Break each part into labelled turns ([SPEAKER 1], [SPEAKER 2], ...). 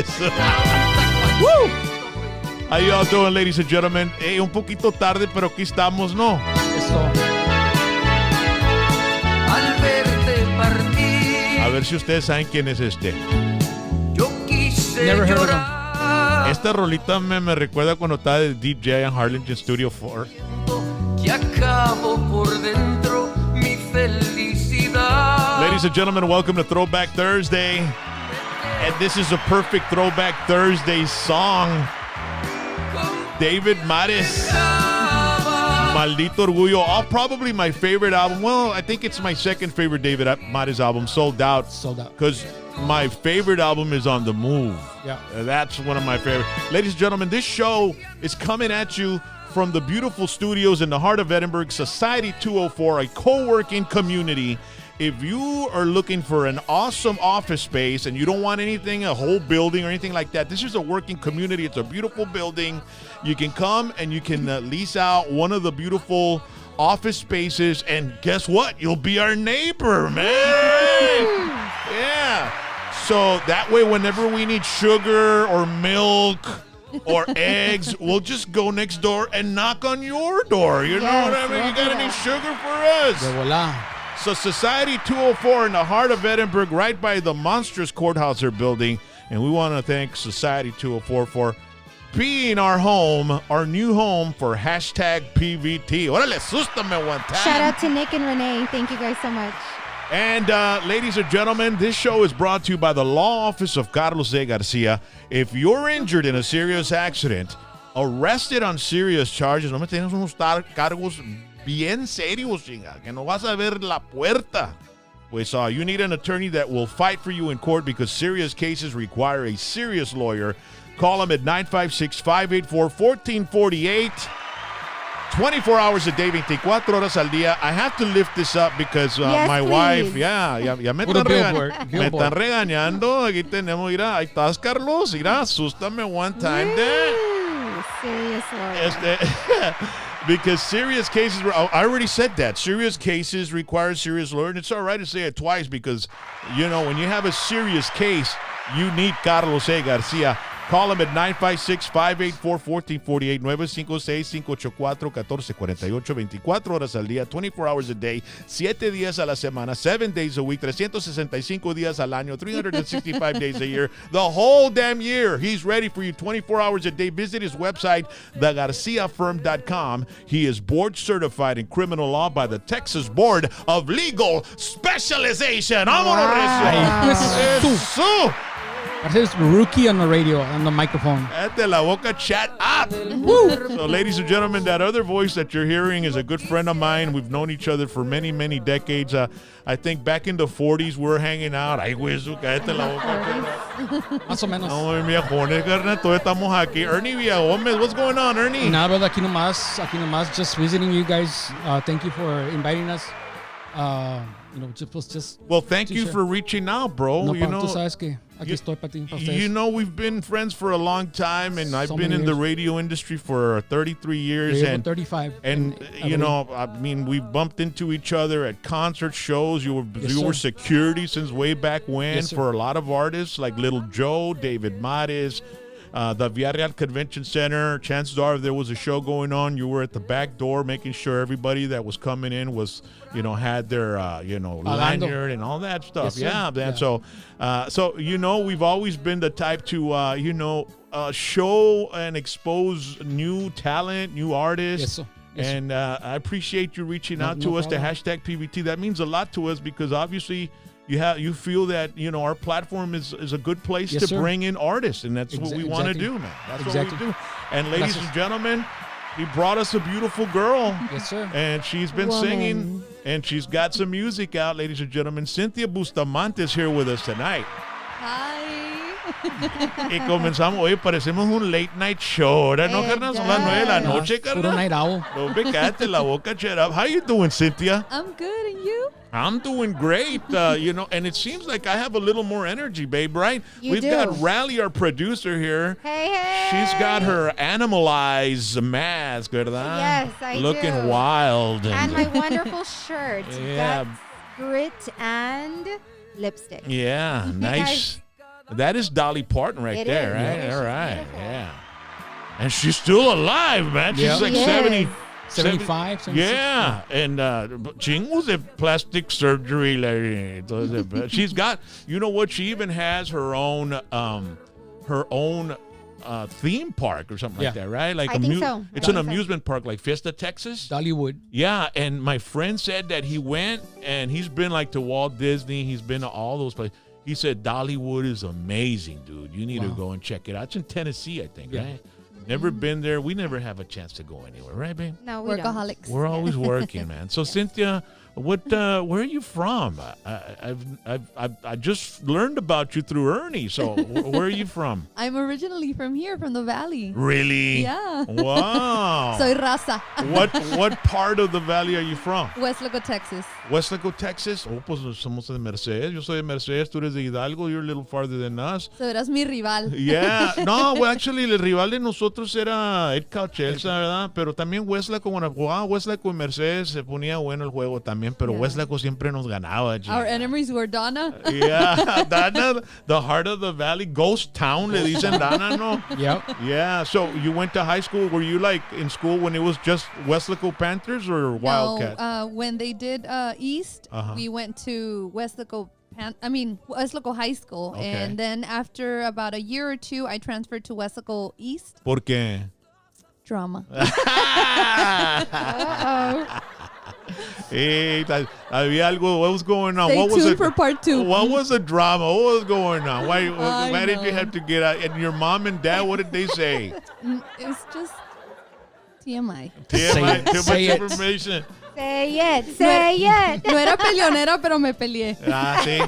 [SPEAKER 1] Lewis. Woo! How y'all doing, ladies and gentlemen? Hey, un poquito tarde, pero aquí estamos, ¿no? A ver si ustedes saben quién es este.
[SPEAKER 2] Never heard of him.
[SPEAKER 1] Esta rolita me recuerda cuando estaba de DJ en Harlingen Studio 4. Ladies and gentlemen, welcome to Throwback Thursday. And this is a perfect Throwback Thursday song. David Mares, Maldito Orgullo. Probably my favorite album. Well, I think it's my second favorite David Mares album, Sold Out. Because my favorite album is On the Move.
[SPEAKER 2] Yeah.
[SPEAKER 1] That's one of my favorite. Ladies and gentlemen, this show is coming at you from the beautiful studios in the heart of Edinburgh, Society 204, a co-working community. If you are looking for an awesome office space and you don't want anything, a whole building or anything like that, this is a working community. It's a beautiful building. You can come and you can lease out one of the beautiful office spaces, and guess what? You'll be our neighbor, man. Yeah. So that way, whenever we need sugar or milk or eggs, we'll just go next door and knock on your door. You know what I mean? You got any sugar for us? So Society 204 in the heart of Edinburgh, right by the monstrous courthouse they're building. And we want to thank Society 204 for being our home, our new home for hashtag PVT. Órale, asústame one time.
[SPEAKER 3] Shout out to Nick and Renee. Thank you guys so much.
[SPEAKER 1] And ladies and gentlemen, this show is brought to you by the Law Office of Carlos A. Garcia. If you're injured in a serious accident, arrested on serious charges, no me tienes unos cargos bien serios, chinga, que no vas a ver la puerta. Pues you need an attorney that will fight for you in court because serious cases require a serious lawyer. Call him at 956-584-1448. 24 hours a day, 24 horas al día. I have to lift this up because my wife, ya me están regañando. Aquí tenemos, mira, ahí estás, Carlos. Mira, asústame one time there.
[SPEAKER 3] Serious lawyer.
[SPEAKER 1] Because serious cases, I already said that. Serious cases require serious lawyer. And it's all right to say it twice because, you know, when you have a serious case, you need Carlos A. Garcia. Call him at 956-584-1448, 956-584-1448, 24 horas al día, 24 hours a day, 7 días a la semana, 7 days a week, 365 días al año, 365 days a year, the whole damn year. He's ready for you 24 hours a day. Visit his website, thegarciafirm.com. He is board certified in criminal law by the Texas Board of Legal Specialization. Eso.
[SPEAKER 2] I said rookie on the radio, on the microphone.
[SPEAKER 1] Ate la boca, chat up. Woo. So, ladies and gentlemen, that other voice that you're hearing is a good friend of mine. We've known each other for many, many decades. I think back in the 40s, we were hanging out. Ay, güey, cállate la boca.
[SPEAKER 2] Más o menos.
[SPEAKER 1] No, viejones, carnal, todos estamos aquí. Ernie Villagómez, what's going on, Ernie?
[SPEAKER 2] Nada, brother, aquí nomás, just visiting you guys. Thank you for inviting us.
[SPEAKER 1] Well, thank you for reaching out, bro.
[SPEAKER 2] No,
[SPEAKER 1] you know,
[SPEAKER 2] tú sabes que aquí estoy para ti, para ustedes.
[SPEAKER 1] You know, we've been friends for a long time, and I've been in the radio industry for 33 years. And
[SPEAKER 2] 35.
[SPEAKER 1] And, you know, I mean, we bumped into each other at concert shows. You were security since way back when for a lot of artists like Little Joe, David Mares, the Villarreal Convention Center. Chances are if there was a show going on, you were at the back door making sure everybody that was coming in was, you know, had their, lanyard and all that stuff.
[SPEAKER 2] Yes,
[SPEAKER 1] So, you know, we've always been the type to, show and expose new talent, new artists.
[SPEAKER 2] Yes,
[SPEAKER 1] and I appreciate you reaching out to us to hashtag PVT. That means a lot to us because obviously you feel that, you know, our platform is a good place to bring in artists, and that's what we want to do, man. That's what we do. And ladies and gentlemen, he brought us a beautiful girl.
[SPEAKER 2] Yes, sir.
[SPEAKER 1] And she's been singing, and she's got some music out, ladies and gentlemen. CYNTHIA Bustamante is here with us tonight.
[SPEAKER 3] Hi.
[SPEAKER 1] Y comenzamos, oye, parecemos un late night show, ¿verdad? No, carnal, son las 9 de la noche, carnal.
[SPEAKER 2] Puro night owl.
[SPEAKER 1] No, cállate la boca, shut up. How you doing, Cynthia?
[SPEAKER 3] I'm good, and you?
[SPEAKER 1] I'm doing great, you know, and it seems like I have a little more energy, babe, right? We've got Rally, our producer here.
[SPEAKER 3] Hey.
[SPEAKER 1] She's got her Animalize mask, ¿verdad?
[SPEAKER 3] Yes, I do.
[SPEAKER 1] Looking wild.
[SPEAKER 3] And my wonderful shirt.
[SPEAKER 1] Yeah.
[SPEAKER 3] Guts, grit, and lipstick.
[SPEAKER 1] Yeah, nice. That is Dolly Parton right
[SPEAKER 3] It
[SPEAKER 1] there,
[SPEAKER 3] is.
[SPEAKER 1] right?
[SPEAKER 3] Yeah,
[SPEAKER 1] All
[SPEAKER 3] she's
[SPEAKER 1] right,
[SPEAKER 3] beautiful.
[SPEAKER 1] yeah. And she's still alive, man. She's
[SPEAKER 2] Yeah.
[SPEAKER 1] like
[SPEAKER 3] She
[SPEAKER 1] 70.
[SPEAKER 3] is.
[SPEAKER 2] 75, 76.
[SPEAKER 1] Yeah, and chingos de plastic surgery. Like, entonces, she's got, you know what? She even has her own theme park or something like
[SPEAKER 2] Yeah.
[SPEAKER 1] that, right? Like
[SPEAKER 3] I think so.
[SPEAKER 1] It's
[SPEAKER 3] I
[SPEAKER 1] an
[SPEAKER 3] think so.
[SPEAKER 1] amusement park, like Fiesta, Texas.
[SPEAKER 2] Dollywood.
[SPEAKER 1] Yeah, and my friend said that he went and he's been like to Walt Disney. He's been to all those places. He said Dollywood is amazing, dude. You need to
[SPEAKER 2] Wow.
[SPEAKER 1] go and check it out. It's in Tennessee, I think,
[SPEAKER 2] Yeah.
[SPEAKER 1] right? Never been there. We never have a chance to go anywhere, right, babe?
[SPEAKER 3] No, we don't.
[SPEAKER 4] Workaholics.
[SPEAKER 1] We're always working, man. So Cynthia, where are you from? I just learned about you through Ernie. So where are you from?
[SPEAKER 4] I'm originally from here, from the valley.
[SPEAKER 1] Really?
[SPEAKER 4] Yeah.
[SPEAKER 1] Wow.
[SPEAKER 4] Soy raza.
[SPEAKER 1] What part of the valley are you from?
[SPEAKER 4] Westlaco, Texas.
[SPEAKER 1] Westlaco, Texas. Oh, pues somos de Mercedes. Yo soy de Mercedes. Tú eres de Hidalgo. You're a little farther than us.
[SPEAKER 4] So eras mi rival.
[SPEAKER 1] Yeah. No, well, actually, el rival de nosotros era Ed Cauchelsa, ¿verdad? Pero también Westlaco, cuando jugaba Westlaco y Mercedes, se ponía bueno el juego también. Pero
[SPEAKER 4] Yeah.
[SPEAKER 1] Westlaco siempre nos ganaba. G.
[SPEAKER 4] Our enemies were Donna.
[SPEAKER 1] Yeah. Dana, the heart of the valley. Ghost town, le dicen Dana, no?
[SPEAKER 2] Yep.
[SPEAKER 1] Yeah. So you went to high school. Were you like in school when it was just Westlaco Panthers or Wildcats?
[SPEAKER 4] No, when they did East,
[SPEAKER 1] Uh-huh.
[SPEAKER 4] we went to Westlaco High School.
[SPEAKER 1] Okay.
[SPEAKER 4] And then after about a year or two, I transferred to Westlaco East.
[SPEAKER 1] ¿Por qué?
[SPEAKER 4] Drama.
[SPEAKER 1] Hey, había algo. What was going on?
[SPEAKER 4] Stay
[SPEAKER 1] What was
[SPEAKER 4] tuned
[SPEAKER 1] it?
[SPEAKER 4] for part 2.
[SPEAKER 1] What was the drama? What was going on? Why
[SPEAKER 4] I
[SPEAKER 1] did you
[SPEAKER 4] know.
[SPEAKER 1] have to get out? And your mom and dad, what did they say?
[SPEAKER 4] It's just TMI.
[SPEAKER 1] TMI, too much
[SPEAKER 2] Say it.
[SPEAKER 1] information.
[SPEAKER 3] Say it. Say it.
[SPEAKER 4] No era peleonera, pero me peleé.
[SPEAKER 1] Ah, see?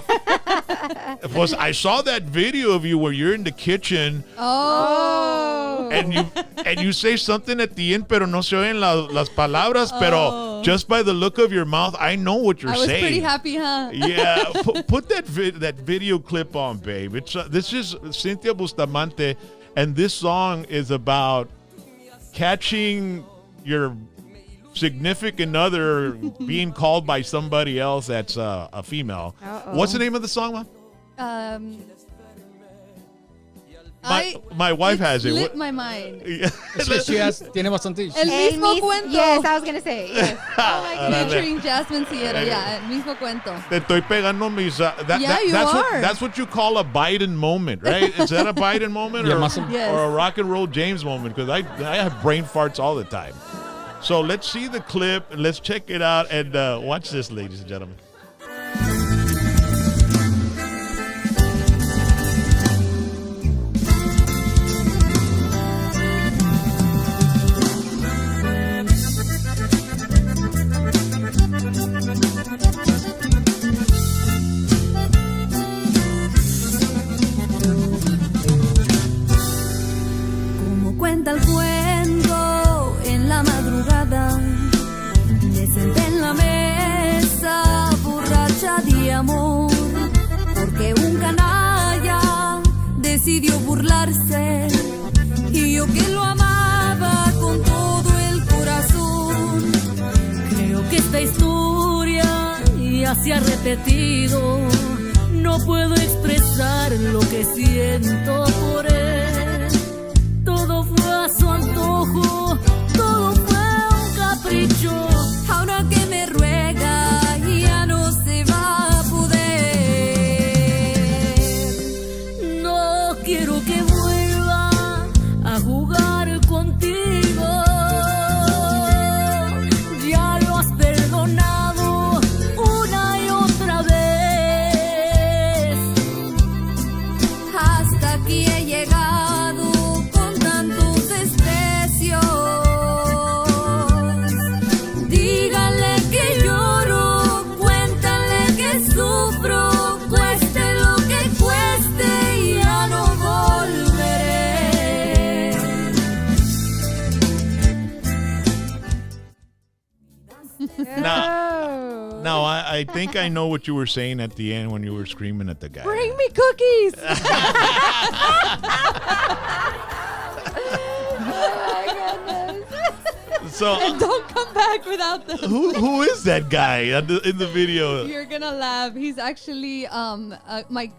[SPEAKER 1] Pues I saw that video of you where you're in the kitchen
[SPEAKER 4] Oh.
[SPEAKER 1] and you say something at the end, pero no se oyen las palabras, pero
[SPEAKER 4] Oh.
[SPEAKER 1] just by the look of your mouth, I know what you're
[SPEAKER 4] I was
[SPEAKER 1] saying.
[SPEAKER 4] pretty happy, huh?
[SPEAKER 1] Yeah, put that video clip on, babe. It's this is Cynthia Bustamante, and this song is about catching your significant other being called by somebody else that's a female.
[SPEAKER 3] Uh-oh.
[SPEAKER 1] What's the name of the song, Mom? My wife has it.
[SPEAKER 4] Lit my mind.
[SPEAKER 1] Yeah.
[SPEAKER 2] Tiene bastante.
[SPEAKER 4] El mismo cuento.
[SPEAKER 3] Yes, I was going to say. Yes.
[SPEAKER 4] Oh my God. Featuring Jasmine Sierra. Yeah, el mismo cuento.
[SPEAKER 1] Te estoy pegando mis.
[SPEAKER 4] Yeah, you are.
[SPEAKER 1] That's what you call a Biden moment, right? Is that a Biden moment
[SPEAKER 2] Yeah,
[SPEAKER 1] or,
[SPEAKER 2] muscle.
[SPEAKER 4] Yes.
[SPEAKER 1] or a rock and roll James moment? Because I have brain farts all the time. So let's see the clip. Let's check it out and watch this, ladies and gentlemen.
[SPEAKER 5] Como cuenta el cuento, en la madrugada me senté en la mesa borracha de amor, porque un canalla decidió burlarse y yo que lo amaba con todo el corazón. Creo que esta historia ya se ha repetido, no puedo expresar lo que siento por él. Todo fue a su antojo, todo fue un capricho. Ahora que me ruega ya no se va a poder. No quiero que vuelva a jugar contigo. Ya lo has perdonado una y otra vez. Hasta aquí he llegado con tantos desprecios. Dígale que lloro, cuéntale que sufro, cueste lo que cueste y ya no volveré.
[SPEAKER 1] Now, I think I know what you were saying at the end when you were screaming at the guy.
[SPEAKER 4] Bring me cookies.
[SPEAKER 1] So,
[SPEAKER 4] Don't come back without them.
[SPEAKER 1] who is that guy in the video?
[SPEAKER 4] You're gonna laugh. He's actually my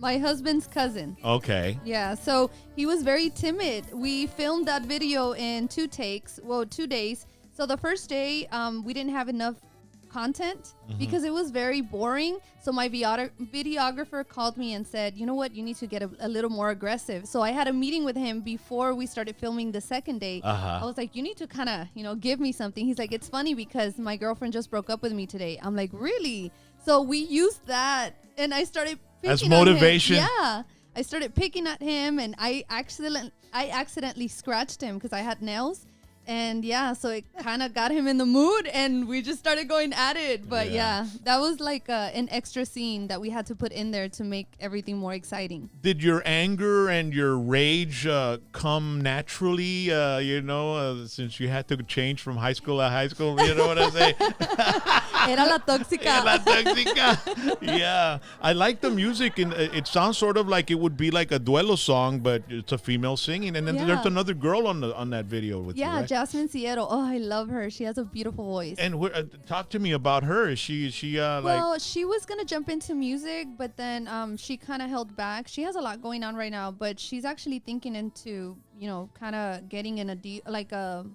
[SPEAKER 4] My husband's cousin.
[SPEAKER 1] Okay.
[SPEAKER 4] Yeah, so he was very timid. We filmed that video in 2 takes, 2 days. So the first day, we didn't have enough content because it was very boring. So my videographer called me and said, you know what, you need to get a little more aggressive. So I had a meeting with him before we started filming the second day. I was like, you need to kind of, give me something. He's like, it's funny because my girlfriend just broke up with me today. I'm like, really? So we used that, and I started picking
[SPEAKER 1] as motivation.
[SPEAKER 4] At him. Yeah, I started picking at him, and I accidentally scratched him because I had nails. And yeah, so it kind of got him in the mood, and we just started going at it. But yeah, that was like an extra scene that we had to put in there to make everything more exciting.
[SPEAKER 1] Did your anger and your rage come naturally, since you had to change from high school to high school? You know what I say?
[SPEAKER 4] Era la tóxica.
[SPEAKER 1] La tóxica. Yeah. I like the music, and it sounds sort of like it would be like a duelo song, but it's a female singing. And then there's another girl on that video with you, right?
[SPEAKER 4] Jasmine Sierra. Oh, I love her. She has a beautiful voice.
[SPEAKER 1] And talk to me about her. Is she
[SPEAKER 4] well, she was gonna jump into music, but then she kind of held back. She has a lot going on right now, but she's actually thinking into kind of getting in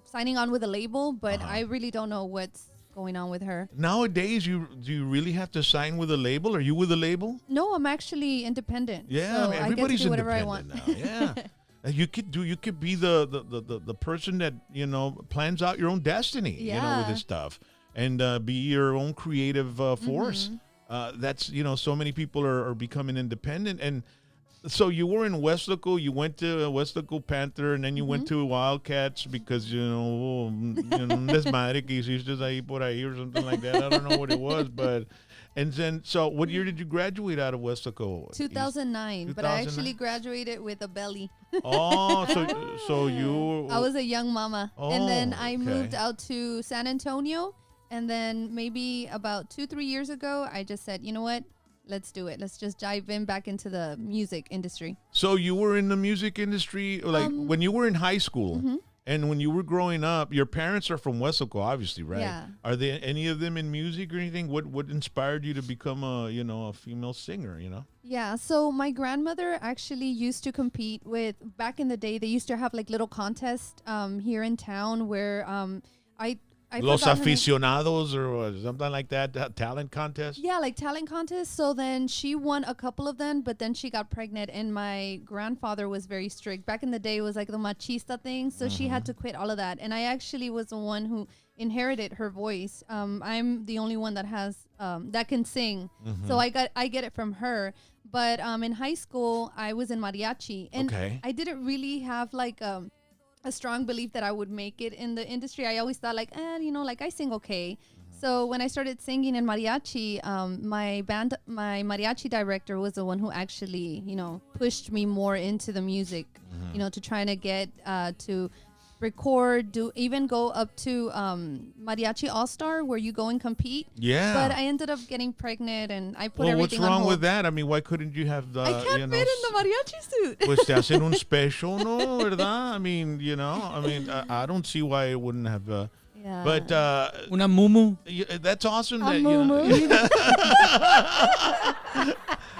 [SPEAKER 4] signing on with a label. But I really don't know what's going on with her.
[SPEAKER 1] Nowadays, do you really have to sign with a label? Are you with a label?
[SPEAKER 4] No, I'm actually independent.
[SPEAKER 1] Yeah,
[SPEAKER 4] so
[SPEAKER 1] I mean, everybody's
[SPEAKER 4] I get to do whatever I
[SPEAKER 1] independent
[SPEAKER 4] want.
[SPEAKER 1] now. Yeah. You could be the person that plans out your own destiny, with this stuff, and be your own creative force. That's so many people are becoming independent, and so you were in Westlaco. You went to Westlaco Panther, and then you went to Wildcats because desmadre que hiciste ahí por ahí or something like that. I don't know what it was, but. And then, so what year did you graduate out of Westlaco?
[SPEAKER 4] 2009, but I actually graduated with a belly.
[SPEAKER 1] Oh, so you...
[SPEAKER 4] I was a young mama.
[SPEAKER 1] Oh,
[SPEAKER 4] and then I moved out to San Antonio. And then maybe about 2-3 years ago, I just said, you know what? Let's do it. Let's just dive in back into the music industry.
[SPEAKER 1] So you were in the music industry, like when you were in high school. And when you were growing up, your parents are from Westlaco, obviously, right?
[SPEAKER 4] Yeah.
[SPEAKER 1] Are there any of them in music or anything? What inspired you to become a female singer,
[SPEAKER 4] Yeah, so my grandmother actually used to compete with, back in the day, they used to have like little contests here in town where I
[SPEAKER 1] Los Aficionados or something like that, talent contest?
[SPEAKER 4] Yeah, like talent contests. So then she won a couple of them, but then she got pregnant, and my grandfather was very strict. Back in the day, it was like the machista thing, so she had to quit all of that. And I actually was the one who inherited her voice. I'm the only one that has that can sing, so I get it from her. But in high school, I was in mariachi, and I didn't really have like a strong belief that I would make it in the industry. I always thought like I sing okay. So when I started singing in mariachi, my mariachi director was the one who actually, pushed me more into the music, to trying to get to record, even go up to Mariachi All-Star where you go and compete.
[SPEAKER 1] Yeah.
[SPEAKER 4] But I ended up getting pregnant, and I put everything
[SPEAKER 1] what's
[SPEAKER 4] on
[SPEAKER 1] wrong
[SPEAKER 4] hold.
[SPEAKER 1] with that? I mean, why couldn't you have the,
[SPEAKER 4] I can't fit in the mariachi suit.
[SPEAKER 1] Pues te hacen un special, no, verdad? I mean, I don't see why it wouldn't have.
[SPEAKER 4] Yeah.
[SPEAKER 1] But
[SPEAKER 2] Una mumu.
[SPEAKER 1] that's awesome.
[SPEAKER 4] A
[SPEAKER 1] That
[SPEAKER 4] mumu.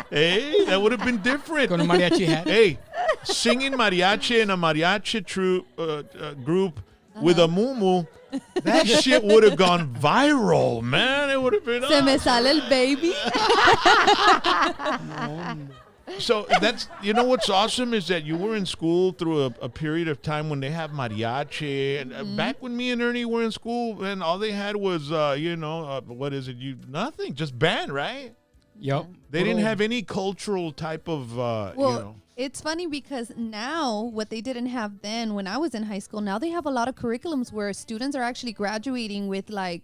[SPEAKER 1] Hey, that would have been different.
[SPEAKER 2] Con a mariachi hat.
[SPEAKER 1] Hey, singing mariachi in a mariachi group with a mumu, that shit would have gone viral, man. It would have been.
[SPEAKER 4] Se me sale el baby.
[SPEAKER 1] So that's, what's awesome is that you were in school through a period of time when they have mariachi. And back when me and Ernie were in school, and all they had was, what is it? Nothing, just band, right?
[SPEAKER 2] Yep.
[SPEAKER 1] They didn't have any cultural type of,
[SPEAKER 4] It's funny because now what they didn't have then when I was in high school, now they have a lot of curriculums where students are actually graduating with like,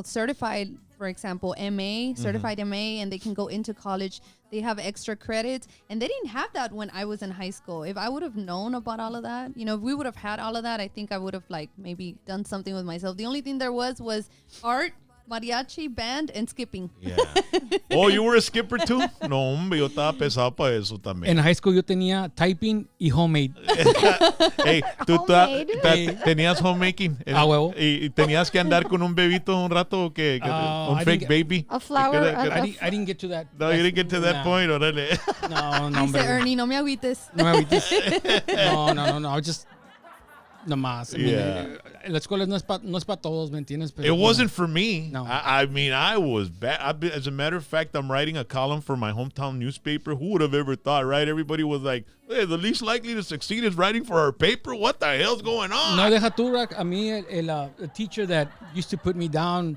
[SPEAKER 4] certified, for example, MA, certified MA, and they can go into college. They have extra credits, and they didn't have that when I was in high school. If I would have known about all of that, if we would have had all of that, I think I would have like maybe done something with myself. The only thing there was art mariachi, band, and skipping.
[SPEAKER 1] Yeah. Oh, you were a skipper too? No, hombre, yo estaba pesado para eso también.
[SPEAKER 2] En high school yo tenía typing y homemade.
[SPEAKER 1] Hey, tú
[SPEAKER 3] Homemade.
[SPEAKER 1] tenías homemaking.
[SPEAKER 2] Huevo.
[SPEAKER 1] Y tenías que andar con un bebito un rato que un
[SPEAKER 2] I
[SPEAKER 1] fake
[SPEAKER 2] didn't
[SPEAKER 1] baby.
[SPEAKER 3] A flower.
[SPEAKER 2] I didn't get to that.
[SPEAKER 1] No, you didn't get to that
[SPEAKER 2] Nah.
[SPEAKER 1] point, órale.
[SPEAKER 2] No,
[SPEAKER 4] Dice
[SPEAKER 2] hombre.
[SPEAKER 4] Ernie, no me agüites.
[SPEAKER 2] No me agüites. No. I was just nomás. I mean,
[SPEAKER 1] Yeah.
[SPEAKER 2] la escuela no es para todos, ¿me entiendes? Pero,
[SPEAKER 1] It wasn't for me.
[SPEAKER 2] No.
[SPEAKER 1] I mean, I was bad. As a matter of fact, I'm writing a column for my hometown newspaper. Who would have ever thought, right? Everybody was like, hey, the least likely to succeed is writing for our paper. What the hell's going on?
[SPEAKER 2] No, deja tú, Rack. A mí, el teacher that used to put me down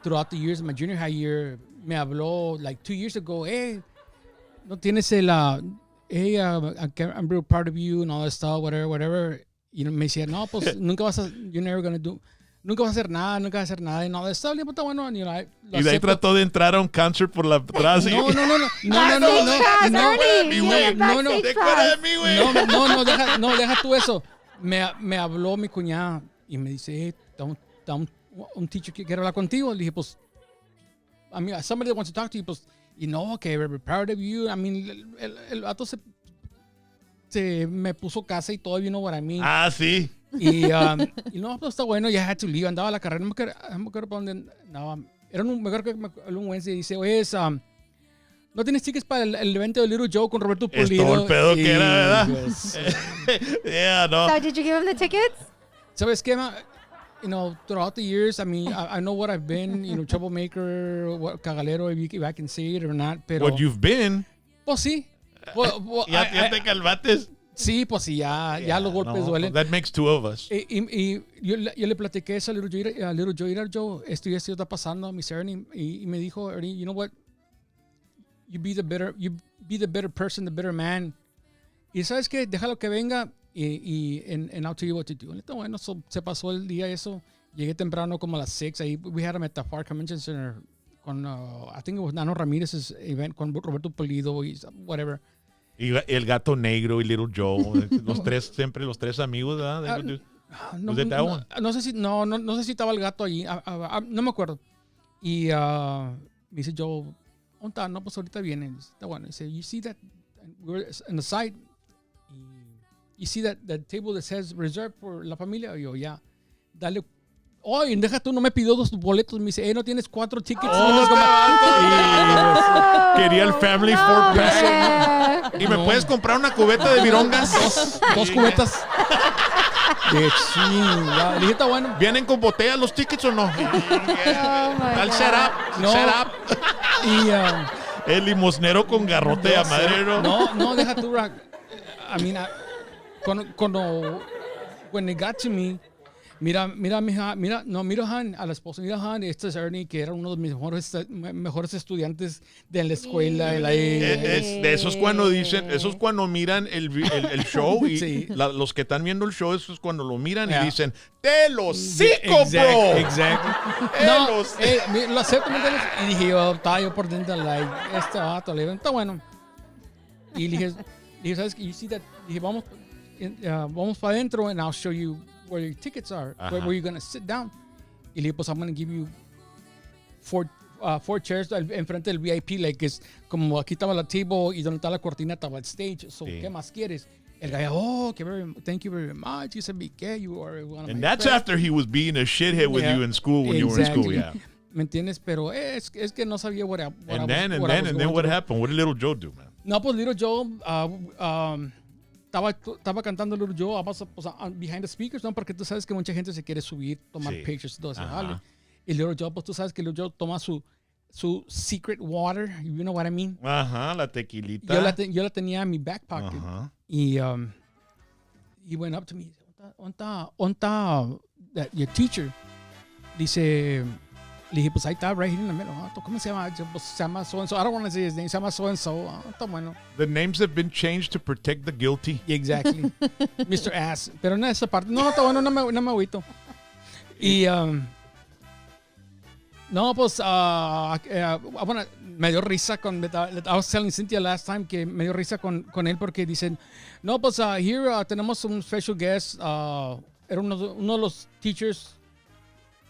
[SPEAKER 2] throughout the years, my junior high year, me habló like 2 years ago, hey, no tienes hey, I'm real proud of you and all that stuff, whatever. Y me decía, no, pues nunca vas a hacer nada, and all that stuff. Y pues, bueno, lo
[SPEAKER 1] Y de ahí
[SPEAKER 2] acepto.
[SPEAKER 1] trató de entrar a un concert por la atrás.
[SPEAKER 2] No.
[SPEAKER 1] Te acuerdas de mí, güey.
[SPEAKER 2] No, deja tú eso. Me habló mi cuñada y me dice, hey, está un teacher que quiere hablar contigo. Le dije, pues, I mean, somebody that wants to talk to you, pues, okay, we're proud of you. I mean, el vato se me puso casa y todo, you know what I mean.
[SPEAKER 1] Ah, sí.
[SPEAKER 2] Y no, pues está bueno, ya had to leave. Andaba a la carrera, no me acuerdo para dónde andaba. Era un Wednesday y dice, oye, ¿no tienes tickets para el evento de Little Joe con Roberto
[SPEAKER 1] Es
[SPEAKER 2] Pulido?
[SPEAKER 1] todo el pedo que era, ¿verdad?
[SPEAKER 2] Pues,
[SPEAKER 1] Yeah, no.
[SPEAKER 3] So did you give him the tickets?
[SPEAKER 2] ¿Sabes qué, ma? Throughout the years, I mean, I know what I've been, troublemaker, cagalero, if I can say it or not, pero...
[SPEAKER 1] What you've been.
[SPEAKER 2] Pues sí.
[SPEAKER 1] Ya te calmates.
[SPEAKER 2] Sí, pues sí, ya los golpes
[SPEAKER 1] No,
[SPEAKER 2] duelen.
[SPEAKER 1] that makes two of us.
[SPEAKER 2] Y yo le platiqué eso a Little Joe, esto está pasando, Miss Ernie, y me dijo, Ernie, you know what? You be the better person, the better man. Y ¿sabes qué? Déjalo que venga and I'll tell you what to do. Entonces, bueno, se pasó el día eso. Llegué temprano como a las 6. Ahí we had him at the Far Convention Center con, I think it was Nano Ramírez's event con Roberto Pulido y whatever.
[SPEAKER 1] Y el gato negro y Little Joe, siempre los tres amigos, ¿verdad?
[SPEAKER 2] No sé si estaba el gato allí, no me acuerdo. Y me dice Joe, ¿dónde está? No, pues ahorita viene. Está bueno. Dice, you see that, we're in the side, you see that table that says reserved for la familia? Y yo, ya, dale. Y deja tú, no me pidió 2 boletos. Me dice, no tienes 4 tickets.
[SPEAKER 1] Quería el Family 4-pack. ¿Y me puedes comprar una cubeta de virongas?
[SPEAKER 2] Dos cubetas. De chinga. Le dije, está bueno.
[SPEAKER 1] ¿Vienen con botellas los tickets o no? Al setup.
[SPEAKER 2] No.
[SPEAKER 1] Setup.
[SPEAKER 2] Y...
[SPEAKER 1] el limosnero con garrote a madre, ¿no?
[SPEAKER 2] No, deja tú, Rock. I mean, cuando when it got to me, mira Han, a la esposa, mira Han, este es Ernie, que era uno de mis mejores estudiantes de la escuela.
[SPEAKER 1] De esos cuando dicen, esos cuando miran el show y
[SPEAKER 2] Sí.
[SPEAKER 1] los que están viendo el show, eso es cuando lo miran
[SPEAKER 2] Yeah.
[SPEAKER 1] y dicen, ¡TLOSICO, bro!
[SPEAKER 2] Exactly. Lo acepto, ¿me entiendes? Y dije, estaba yo por dentro, like, este vato, le digo, está bueno. Y le dije, ¿sabes qué? You see that? Dije, vamos para adentro and I'll show you where your tickets are, where you're going to sit down. Y le dije, pues I'm going to give you 4 chairs enfrente del VIP, like, es como aquí estaba la table y donde está la cortina estaba el stage. So,
[SPEAKER 1] Sí.
[SPEAKER 2] ¿qué más quieres? El gallo, thank you very much. He said, "Mike, you are one of
[SPEAKER 1] And
[SPEAKER 2] my
[SPEAKER 1] that's
[SPEAKER 2] friends."
[SPEAKER 1] after he was being a shithead with
[SPEAKER 2] Yeah.
[SPEAKER 1] you in school when you were in school, yeah.
[SPEAKER 2] ¿Me entiendes? Pero es que no sabía what
[SPEAKER 1] And then what happened? What did Little Joe do, man?
[SPEAKER 2] No, pues Little Joe estaba cantando Little Joe behind the speakers, ¿no? Porque tú sabes que mucha gente se quiere subir, tomar
[SPEAKER 1] Sí.
[SPEAKER 2] pictures y todo eso.
[SPEAKER 1] Ajá.
[SPEAKER 2] ¿Vale? Y Little Joe, pues tú sabes que Little Joe toma su secret water, you know what I mean?
[SPEAKER 1] Ajá, la tequilita.
[SPEAKER 2] Yo la tenía en mi back pocket.
[SPEAKER 1] Ajá.
[SPEAKER 2] Y he went up to me. ¿Dónde your teacher? Le dije, pues ahí está, right here in the middle. ¿Cómo se llama? Pues se llama so-and-so. I don't want to say his name. Se llama so-and-so. Está bueno.
[SPEAKER 1] The names have been changed to protect the guilty.
[SPEAKER 2] Exactly. Mr. Ass. Pero en esa parte. No, está bueno, no me agüito. Y, no, pues, bueno, me dio risa con, I was telling Cynthia last time que me dio risa con él porque dicen, no, pues, here tenemos un special guest, era uno de los teachers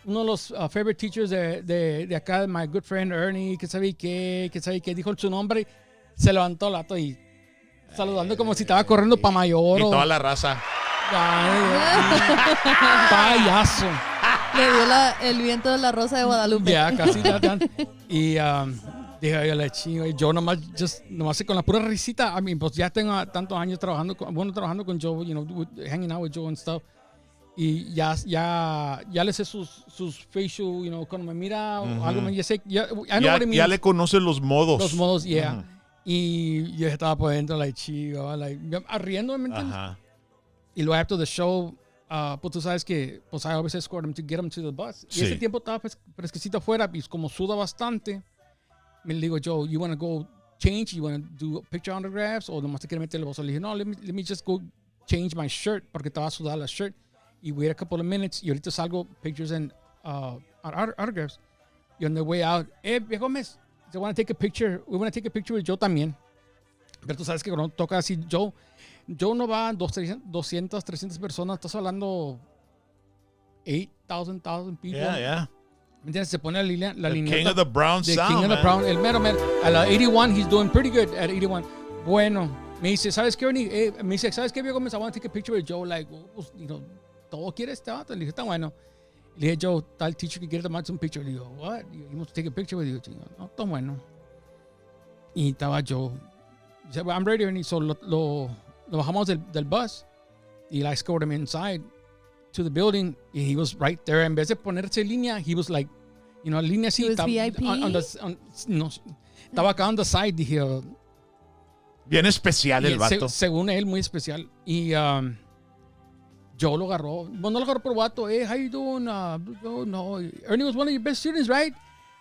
[SPEAKER 2] uno de los favorite teachers de acá, my good friend Ernie, que sabe qué, dijo su nombre, se levantó el vato y saludando como si estaba corriendo para mayor.
[SPEAKER 1] Y toda la raza.
[SPEAKER 2] Payaso.
[SPEAKER 4] Le dio el viento de la Rosa de Guadalupe.
[SPEAKER 2] Ya, casi. Y dije, yo le chingo. Y yo nomás con la pura risita. I mean, pues ya tengo tantos años trabajando con Joe, hanging out with Joe and stuff. Y ya le sé sus facial, cuando me mira, algo, ya sé,
[SPEAKER 1] ya le conoce los modos.
[SPEAKER 2] Los modos, yeah. Y yo estaba por dentro, chico, riendo, ¿me entiendes?
[SPEAKER 1] Ajá.
[SPEAKER 2] Y luego, after the show, pues tú sabes que, pues I always escort him to get him to the bus.
[SPEAKER 1] Sí.
[SPEAKER 2] Y ese tiempo estaba fresquecito afuera, y como suda bastante, me digo, Joe, you want to go change? You want to do picture autographs? O nomás te quiere meter el bolso. Le dije, no, let me just go change my shirt, porque estaba sudada la shirt. Y wait a couple of minutes, y ahorita salgo pictures and autographs. Y on the way out, viejo mes, we want to take a picture with Joe también. Pero tú sabes que cuando toca así, Joe no va 200, 300 personas, estás hablando 8,000 people.
[SPEAKER 1] Yeah.
[SPEAKER 2] ¿Me entiendes? Se pone la línea.
[SPEAKER 1] King of the Brown Sound,
[SPEAKER 2] King of the Brown, el mero. A la 81, he's doing pretty good at 81. Bueno, me dice, ¿sabes qué, Ernie? Me dice, ¿sabes qué, viejo? I want to take a picture with Joe. Like, pues, todo quiere este vato. Le dije, está bueno. Le dije, Joe, tal teacher que quiere tomarse un picture. Le digo, what? He wants to take a picture with you. No, está bueno. Y estaba Joe. Dice, well, I'm ready, Ernie. So lo bajamos del bus. Y I escorted him inside to the building. And he was right there. En vez de ponerse en línea, he was like, línea así.
[SPEAKER 4] He was VIP?
[SPEAKER 2] No, estaba acá on the side. Dije,
[SPEAKER 1] bien especial el vato.
[SPEAKER 2] Según él, muy especial. Y Joe lo agarró. Bueno, no lo agarró por vato. Hey, how you doing? No. Ernie was one of your best students, right?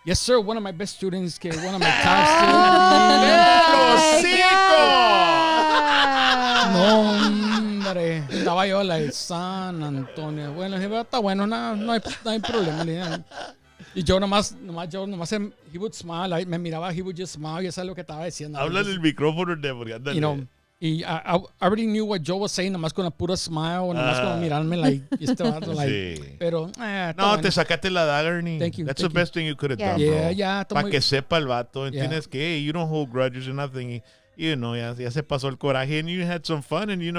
[SPEAKER 2] Yes, sir. One of my best students. One of my top students. No, hombre. Estaba yo, San Antonio. Bueno, está bueno. No hay problema. Y yo nomás, he would smile. Me miraba, he would just smile. Y eso es lo que estaba diciendo.
[SPEAKER 1] Habla del micrófono, Deborah.
[SPEAKER 2] Y I already knew what Joe was saying, nomás con la pura smile, nomás con mirarme,
[SPEAKER 1] sí.
[SPEAKER 2] Pero,
[SPEAKER 1] no,
[SPEAKER 2] bueno.
[SPEAKER 1] Te sacaste la daga, Ernie.
[SPEAKER 2] Thank you.
[SPEAKER 1] That's the best thing you could have done,
[SPEAKER 2] Yeah,
[SPEAKER 1] bro.
[SPEAKER 2] yeah.
[SPEAKER 1] Para que sepa el vato, entiendes que, hey, you don't hold grudges or nothing. Ya se pasó el coraje, and you had some fun, and he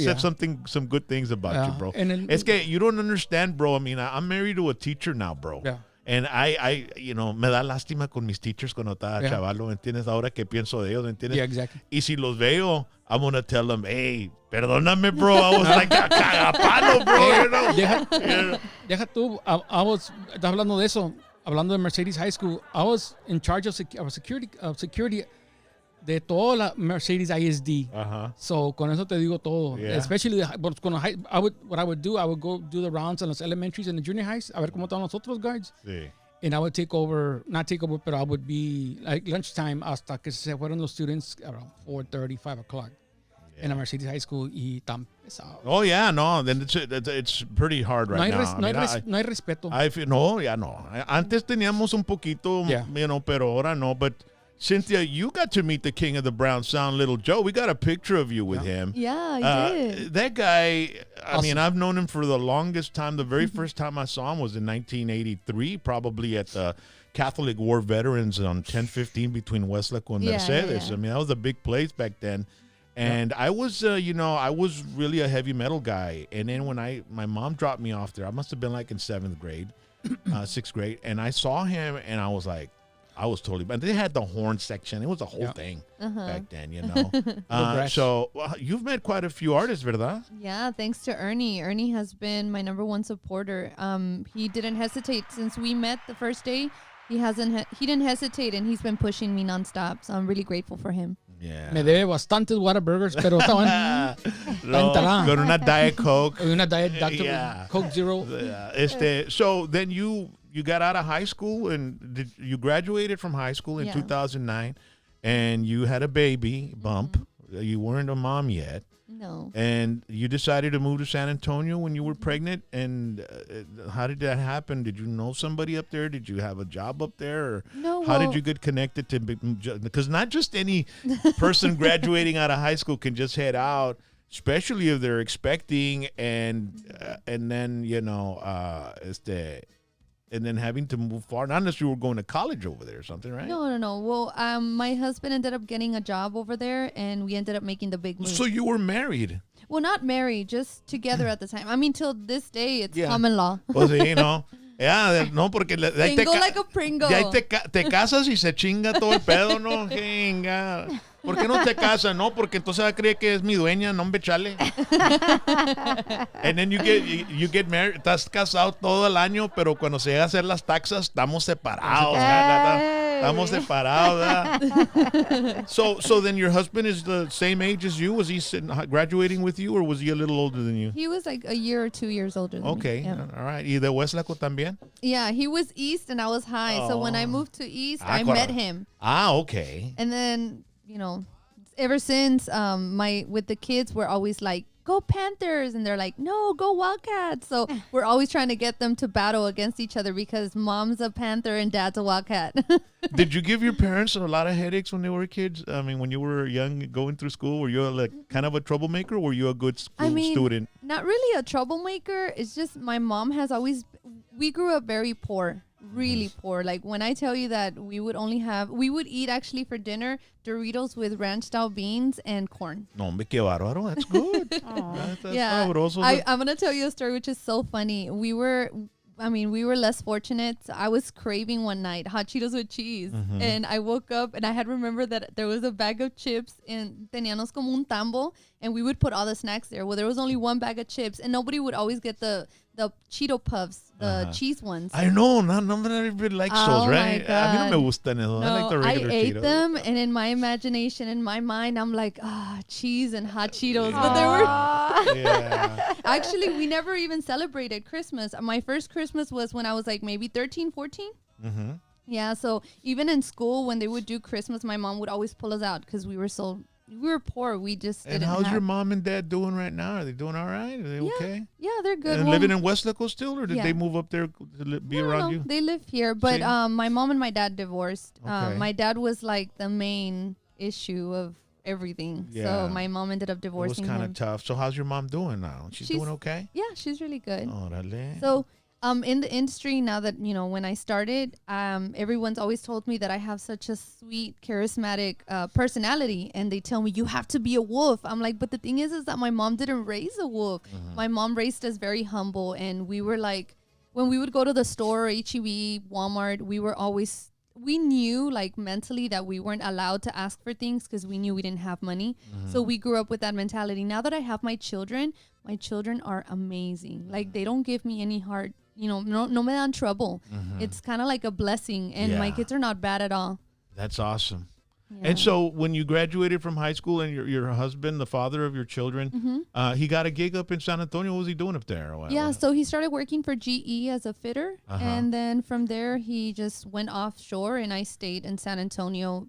[SPEAKER 1] said some good things about you, bro. Es que you don't understand, bro. I mean, I'm married to a teacher now, bro.
[SPEAKER 2] Yeah.
[SPEAKER 1] And I me da lástima con mis teachers cuando estaba chavalo, ¿entiendes? Ahora que pienso de ellos, ¿entiendes?
[SPEAKER 2] Yeah, exactly.
[SPEAKER 1] Y si los veo, I'm gonna tell them, hey, perdóname, bro. I was like a cagapalo, bro.
[SPEAKER 2] Deja tú, estás hablando de eso, hablando de Mercedes High School. I was in charge of security de toda la Mercedes ISD. So, con eso te digo todo.
[SPEAKER 1] Yeah.
[SPEAKER 2] Especially, what I would do, I would go do the rounds on los elementaries and the junior highs, a ver cómo estaban los otros guards.
[SPEAKER 1] Sí.
[SPEAKER 2] And I would not take over, but I would be like lunchtime hasta que se fueron los students around 4:30, 5 o'clock in a Mercedes High School y tan pesado.
[SPEAKER 1] Oh, yeah, no. Then it's pretty hard right now.
[SPEAKER 2] No hay respeto.
[SPEAKER 1] No. Antes teníamos un poquito, pero ahora no. But Cynthia, you got to meet the king of the Brown Sound, Little Joe. We got a picture of you with him.
[SPEAKER 4] Yeah, I did.
[SPEAKER 1] That guy, I mean, I've known him for the longest time. The very first time I saw him was in 1983, probably at the Catholic War Veterans on 1015 between Westlaco and Mercedes.
[SPEAKER 4] Yeah.
[SPEAKER 1] I mean, that was a big place back then. And I was, I was really a heavy metal guy. And then when my mom dropped me off there, I must have been like in 7th grade, 6th grade. And I saw him and I was like, but they had the horn section. It was a whole thing back then, So you've met quite a few artists, ¿verdad?
[SPEAKER 4] Yeah, thanks to Ernie. Ernie has been my number one supporter. He didn't hesitate since we met the first day. He didn't hesitate, and he's been pushing me nonstop. So I'm really grateful for him.
[SPEAKER 1] Yeah.
[SPEAKER 2] Me debe bastantes Whataburgers, pero está bueno.
[SPEAKER 1] Con una Diet Coke.
[SPEAKER 2] Una Diet Dr. Coke Zero.
[SPEAKER 1] So then you got out of high school and you graduated from high school in 2009 and you had a baby bump. You weren't a mom yet.
[SPEAKER 4] No.
[SPEAKER 1] And you decided to move to San Antonio when you were pregnant. And how did that happen? Did you know somebody up there? Did you have a job up there? Or
[SPEAKER 4] no.
[SPEAKER 1] How did you get connected to? Because not just any person graduating out of high school can just head out, especially if they're expecting and then and then having to move far. Not unless you were going to college over there or something, right?
[SPEAKER 4] No. Well, my husband ended up getting a job over there, and we ended up making the big move.
[SPEAKER 1] So you were married.
[SPEAKER 4] Well, not married, just together at the time. I mean, till this day, it's
[SPEAKER 1] Yeah.
[SPEAKER 4] common law.
[SPEAKER 1] Pues sí, no. Yeah, no, porque de ahí
[SPEAKER 4] Single like a Pringle.
[SPEAKER 1] de ahí te casas y se chinga todo el pedo, ¿no? Chinga. ¿Por qué no te casas? No, porque entonces va a creer que es mi dueña, no, hombre, chale. And then you get married, estás casado todo el año, pero cuando se llega a hacer las taxas, estamos separados. Estamos separados, ¿verdad? So then your husband is the same age as you? Was he graduating with you, or was he a little older than you?
[SPEAKER 4] He was like a year or 2 years older than
[SPEAKER 1] Okay,
[SPEAKER 4] me. Yeah.
[SPEAKER 1] all right. ¿Y de Westlaco también?
[SPEAKER 4] Yeah, he was east and I was high. So when I moved to east, I
[SPEAKER 1] correcto.
[SPEAKER 4] met him.
[SPEAKER 1] Okay.
[SPEAKER 4] And then, ever since with the kids, we're always like, go Panthers. And they're like, no, go Wildcats. So we're always trying to get them to battle against each other because mom's a Panther and dad's a Wildcat.
[SPEAKER 1] Did you give your parents a lot of headaches when they were kids? I mean, when you were young, going through school, were you like kind of a troublemaker, or were you a good school student?
[SPEAKER 4] Not really a troublemaker. It's just my mom has always, we grew up very poor, really poor. Like when I tell you that we would eat actually for dinner Doritos with ranch style beans and corn.
[SPEAKER 1] No, hombre, qué bárbaro. That's good. That's
[SPEAKER 4] Yeah.
[SPEAKER 1] sabroso.
[SPEAKER 4] I'm going to tell you a story which is so funny. We were less fortunate. I was craving one night hot Cheetos with cheese. And I woke up and I had remembered that there was a bag of chips and teníamos como un tambo and we would put all the snacks there. Well, there was only one bag of chips and nobody would always get the Cheeto Puffs, the cheese ones.
[SPEAKER 1] I know. Not everybody likes those, right?
[SPEAKER 4] my God.
[SPEAKER 1] A mí no me gustan esos. I like the regular
[SPEAKER 4] I ate
[SPEAKER 1] Cheetos.
[SPEAKER 4] them, and in my imagination, in my mind, I'm like, cheese and hot Cheetos. But they were
[SPEAKER 1] Yeah.
[SPEAKER 4] actually, we never even celebrated Christmas. My first Christmas was when I was like maybe 13, 14.
[SPEAKER 1] Mm-hmm.
[SPEAKER 4] Yeah, so even in school, when they would do Christmas, my mom would always pull us out because we were poor. We just
[SPEAKER 1] And
[SPEAKER 4] didn't
[SPEAKER 1] how's
[SPEAKER 4] have.
[SPEAKER 1] your mom and dad doing right now? Are they doing all right? Are they okay?
[SPEAKER 4] Yeah, they're good.
[SPEAKER 1] And
[SPEAKER 4] Well,
[SPEAKER 1] living in Westlaco still, or did
[SPEAKER 4] yeah.
[SPEAKER 1] they move up there to be
[SPEAKER 4] no,
[SPEAKER 1] around you?
[SPEAKER 4] they live here, but
[SPEAKER 1] See?
[SPEAKER 4] my mom and my dad divorced.
[SPEAKER 1] Okay.
[SPEAKER 4] My dad was like the main issue of everything.
[SPEAKER 1] Yeah.
[SPEAKER 4] So my mom ended up
[SPEAKER 1] It was
[SPEAKER 4] divorcing
[SPEAKER 1] kind
[SPEAKER 4] him.
[SPEAKER 1] of tough. So how's your mom doing now? She's doing okay?
[SPEAKER 4] Yeah, she's really good.
[SPEAKER 1] Órale.
[SPEAKER 4] So in the industry now that, when I started, everyone's always told me that I have such a sweet, charismatic personality. And they tell me, you have to be a wolf. I'm like, but the thing is that my mom didn't raise a wolf. My mom raised us very humble. And we were like, when we would go to the store, H-E-B, Walmart, we knew like mentally that we weren't allowed to ask for things because we knew we didn't have money. So we grew up with that mentality. Now that I have my children are amazing. Like they don't give me any hard, no me dan trouble. It's kind of like a blessing. And my
[SPEAKER 1] Yeah.
[SPEAKER 4] kids are not bad at all.
[SPEAKER 1] That's awesome.
[SPEAKER 4] Yeah.
[SPEAKER 1] And so when you graduated from high school and your husband, the father of your children, he got a gig up in San Antonio. What was he doing up there? Or what?
[SPEAKER 4] Yeah, so he started working for GE as a fitter. And then from there, he just went offshore and I stayed in San Antonio.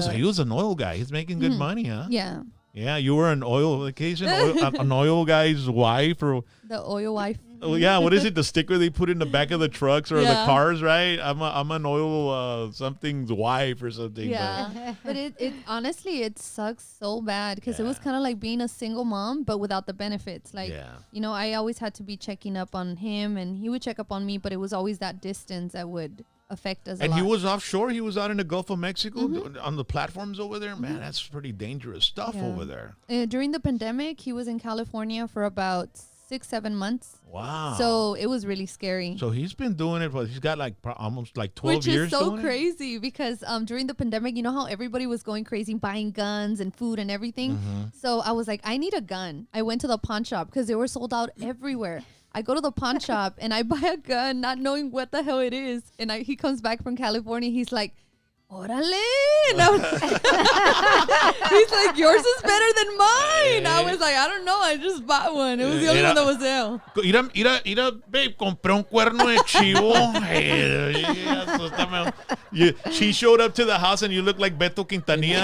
[SPEAKER 1] So he was an oil guy. He's making good money, huh?
[SPEAKER 4] Yeah,
[SPEAKER 1] Yeah, you were an oil vacation, an oil guy's wife, or
[SPEAKER 4] the oil wife.
[SPEAKER 1] oh yeah, what is it? The sticker they put in the back of the trucks or the
[SPEAKER 4] Yeah.
[SPEAKER 1] cars, right? I'm an oil something's wife or something.
[SPEAKER 4] Yeah, but it honestly it sucks so bad because it was kind of like being a single mom but without the benefits. Like
[SPEAKER 1] Yeah.
[SPEAKER 4] I always had to be checking up on him and he would check up on me, but it was always that distance that would affect us.
[SPEAKER 1] And
[SPEAKER 4] a lot.
[SPEAKER 1] he was offshore. He was out in the Gulf of Mexico on the platforms over there. Man, that's pretty dangerous stuff
[SPEAKER 4] Yeah.
[SPEAKER 1] over there.
[SPEAKER 4] During the pandemic, he was in California for about 6-7 months.
[SPEAKER 1] Wow.
[SPEAKER 4] So it was really scary.
[SPEAKER 1] So he's been doing it. He's got like almost like 12
[SPEAKER 4] Which
[SPEAKER 1] years.
[SPEAKER 4] is so
[SPEAKER 1] doing it?
[SPEAKER 4] crazy because during the pandemic, you know how everybody was going crazy buying guns and food and everything. So I was like, I need a gun. I went to the pawn shop because they were sold out everywhere. I go to the pawn shop and I buy a gun, not knowing what the hell it is. And he comes back from California. He's like, Órale. And I was he's like, yours is better than mine. I was like, I don't know. I just bought one. It was the only one that was there.
[SPEAKER 1] Mira, babe, compré un cuerno de chivo. She showed up to the house and you look like Beto Quintanilla.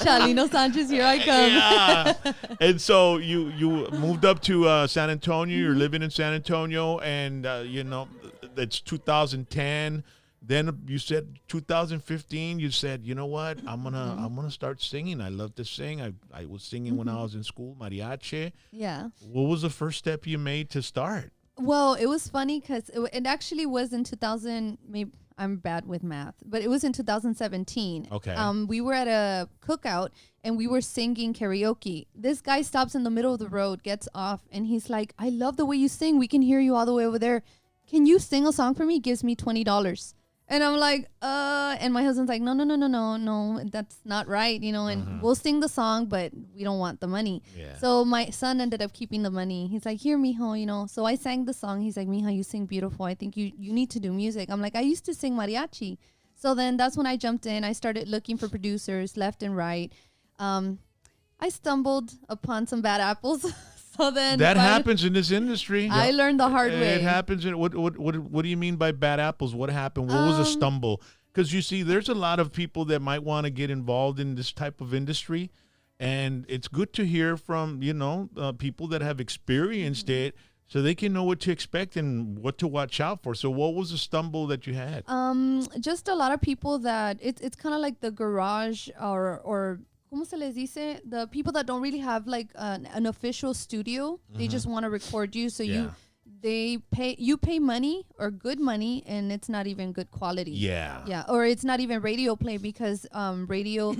[SPEAKER 4] Chalino Sanchez, here I come.
[SPEAKER 1] Yeah. And so you moved up to San Antonio. You're living in San Antonio, and it's 2010. Then you said 2015. You said, you know what? I'm gonna start singing. I love to sing. I was singing when I was in school, mariachi.
[SPEAKER 4] Yeah.
[SPEAKER 1] What was the first step you made to start?
[SPEAKER 4] Well, it was funny because it actually was in 2000. Maybe I'm bad with math, but it was in 2017.
[SPEAKER 1] Okay.
[SPEAKER 4] We were at a cookout and we were singing karaoke. This guy stops in the middle of the road, gets off, and he's like, "I love the way you sing. We can hear you all the way over there. Can you sing a song for me?" Gives me $20. And I'm like, and my husband's like, no, that's not right, and we'll sing the song, but we don't want the money.
[SPEAKER 1] Yeah.
[SPEAKER 4] So my son ended up keeping the money. He's like, "Here, mijo," So I sang the song. He's like, "Mija, you sing beautiful. I think you need to do music." I'm like, "I used to sing mariachi." So then that's when I jumped in. I started looking for producers left and right. I stumbled upon some bad apples. So then
[SPEAKER 1] that happens in this industry.
[SPEAKER 4] I learned the hard way.
[SPEAKER 1] It happens. What do you mean by bad apples? What happened? What was a stumble? Because you see, there's a lot of people that might want to get involved in this type of industry, and it's good to hear from people that have experienced it, so they can know what to expect and what to watch out for. So, what was the stumble that you had?
[SPEAKER 4] Just a lot of people that it's kind of like the garage or ¿cómo se les dice? The people that don't really have like an official studio. They just want to record you. So you pay money or good money, and it's not even good quality. Yeah. Or it's not even radio play because radio,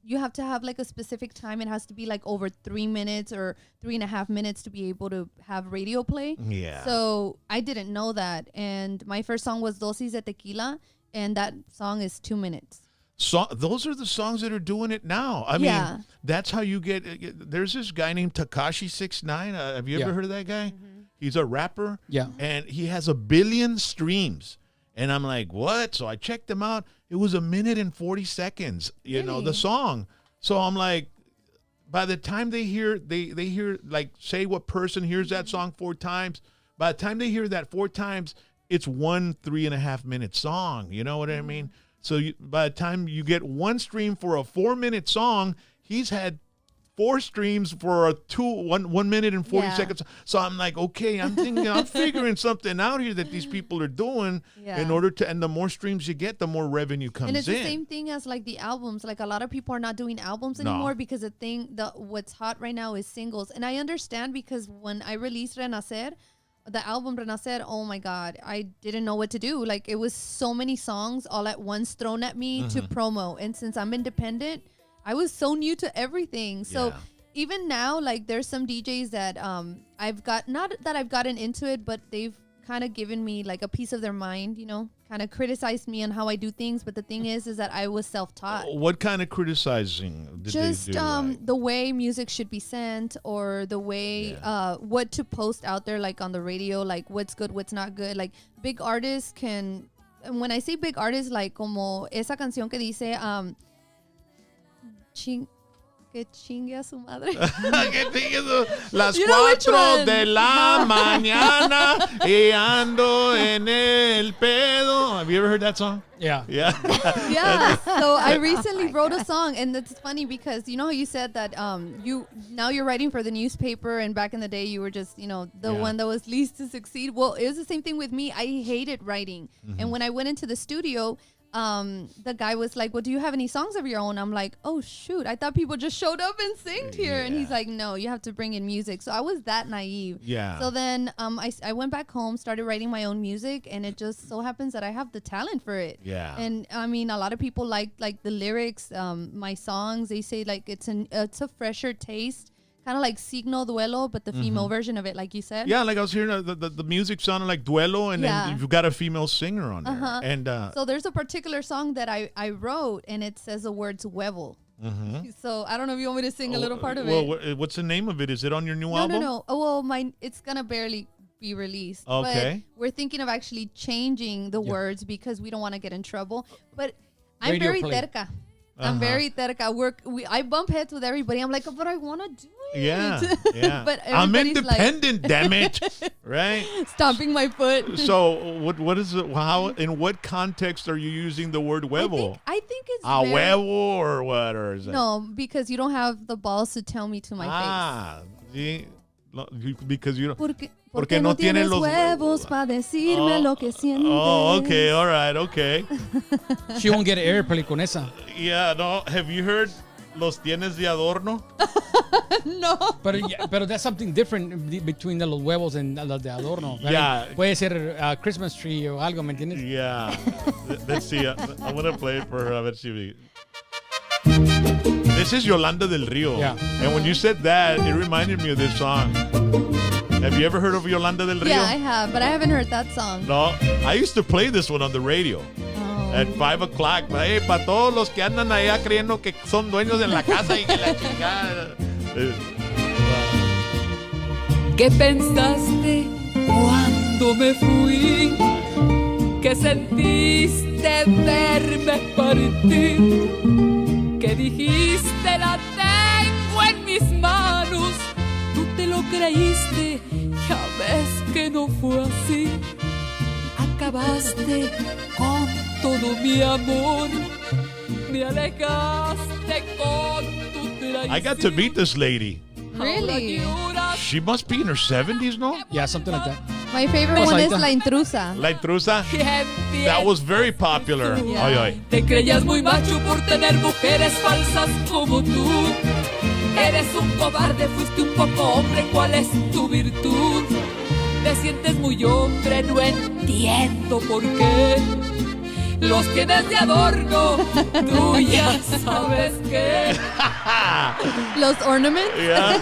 [SPEAKER 4] you have to have like a specific time. It has to be like over 3 minutes or 3.5 minutes to be able to have radio play. Yeah. So I didn't know that. And my first song was Dosis de Tequila, and that song is 2 minutes.
[SPEAKER 1] So those are the songs that are doing it now. I mean, that's how you get. There's this guy named Tekashi 6ix9ine. Have you ever heard of that guy? He's a rapper.
[SPEAKER 2] Yeah.
[SPEAKER 1] And he has 1 billion streams. And I'm like, what? So I checked him out. It was 1 minute and 40 seconds, the song. So I'm like, by the time they hear, like, say what person hears that song 4 times, by the time they hear that 4 times, it's 1 3.5 minute song. You know what I mean? So by the time you get 1 stream for a 4-minute song, he's had 4 streams for a 1 minute and 40 seconds. So I'm like, okay, I'm figuring something out here that these people are doing in order to, and the more streams you get, the more revenue comes in.
[SPEAKER 4] And it's the same thing as like the albums. Like a lot of people are not doing albums anymore because what's hot right now is singles. And I understand because when I released Renacer, the album Renacer, oh my God, I didn't know what to do. Like it was so many songs all at once thrown at me to promo. And since I'm independent, I was so new to everything. So even now, like there's some DJs that I've got, not that I've gotten into it, but they've kind of given me like a piece of their mind, kind of criticized me on how I do things. But the thing is that I was self-taught.
[SPEAKER 1] What kind of criticizing did they do?
[SPEAKER 4] The way music should be sent, or the way what to post out there, like on the radio, like what's good, what's not good. Like big artists can, and when I say big artists, like como esa canción que dice que chingue a su madre.
[SPEAKER 1] Las 4 de la mañana y ando en el pedo. Have you ever heard that song?
[SPEAKER 2] Yeah.
[SPEAKER 1] Yeah.
[SPEAKER 4] Yeah. So I recently wrote a song, and it's funny because you know how you said that you're writing for the newspaper, and back in the day you were just the one that was least to succeed. Well, it was the same thing with me. I hated writing, and when I went into the studio, the guy was like, "Well, do you have any songs of your own?" I'm like, "Oh shoot, I thought people just showed up and sang here." And he's like, "No, you have to bring in music." So I was that naive. Yeah. So then I went back home, started writing my own music, and it just so happens that I have the talent for it. Yeah. And I mean, a lot of people like the lyrics, my songs. They say like it's a fresher taste. Kind of like Signo Duelo, but the female version of it, like you said.
[SPEAKER 1] Yeah, like I was hearing the music sounded like Duelo, and then you've got a female singer on there. And
[SPEAKER 4] so there's a particular song that I wrote, and it says the words huevo. So I don't know if you want me to sing a little part of it.
[SPEAKER 1] Well, what's the name of it? Is it on your new album?
[SPEAKER 4] No. Oh, well, it's going to barely be released. Okay. But we're thinking of actually changing the words because we don't want to get in trouble. But I'm very terca. I'm very terca. I bump heads with everybody. I'm like, but I want to do it.
[SPEAKER 1] Yeah.
[SPEAKER 4] But
[SPEAKER 1] I'm independent, damn it. Right?
[SPEAKER 4] Stomping my foot.
[SPEAKER 1] So what is it? How, in what context are you using the word huevo?
[SPEAKER 4] I think it's
[SPEAKER 1] huevo or what? Or is it?
[SPEAKER 4] No, because you don't have the balls to tell me to my face.
[SPEAKER 1] Sí. Because you don't.
[SPEAKER 4] Porque no tienes los huevos para decirme lo que sientes.
[SPEAKER 1] Oh, okay, all right, okay.
[SPEAKER 2] She won't get airplay con esa.
[SPEAKER 1] Yeah, no. Have you heard Los tienes de adorno.
[SPEAKER 4] No.
[SPEAKER 2] Pero that's something different between the los huevos and los de adorno.
[SPEAKER 1] Yeah.
[SPEAKER 2] Puede ser Christmas tree o algo, ¿me entiendes?
[SPEAKER 1] Yeah. Let's see. I'm going to play it for her. Let's see. This is Yolanda del Rio.
[SPEAKER 2] Yeah.
[SPEAKER 1] And when you said that, it reminded me of this song. Have you ever heard of Yolanda del Rio?
[SPEAKER 4] Yeah, I have, but I haven't heard that song.
[SPEAKER 1] No. I used to play this one on the radio. At 5 o'clock. Hey, para todos los que andan allá creyendo que son dueños de la casa y que la chingada.
[SPEAKER 5] ¿Qué pensaste cuando me fui? ¿Qué sentiste verme partir? ¿Qué dijiste? La tengo en mis manos. Tú te lo creíste, ya ves que no fue así. Acabaste con todo mi amor. Me alejaste con tu traición.
[SPEAKER 1] I got to meet this lady.
[SPEAKER 4] Really?
[SPEAKER 1] She must be in her 70s, no?
[SPEAKER 2] Yeah, something like that.
[SPEAKER 4] My favorite one is
[SPEAKER 2] Pasadita.
[SPEAKER 4] La Intrusa.
[SPEAKER 1] La Intrusa? That was very popular.
[SPEAKER 4] Yeah.
[SPEAKER 1] Ay, ay.
[SPEAKER 5] Te creías muy macho por tener mujeres falsas como tú. Eres un cobarde, fuiste un poco hombre, ¿cuál es tu virtud? Te sientes muy hombre, no entiendo por qué. Los tienes de adorno, tú ya sabes qué.
[SPEAKER 4] Los ornaments.
[SPEAKER 1] Yeah.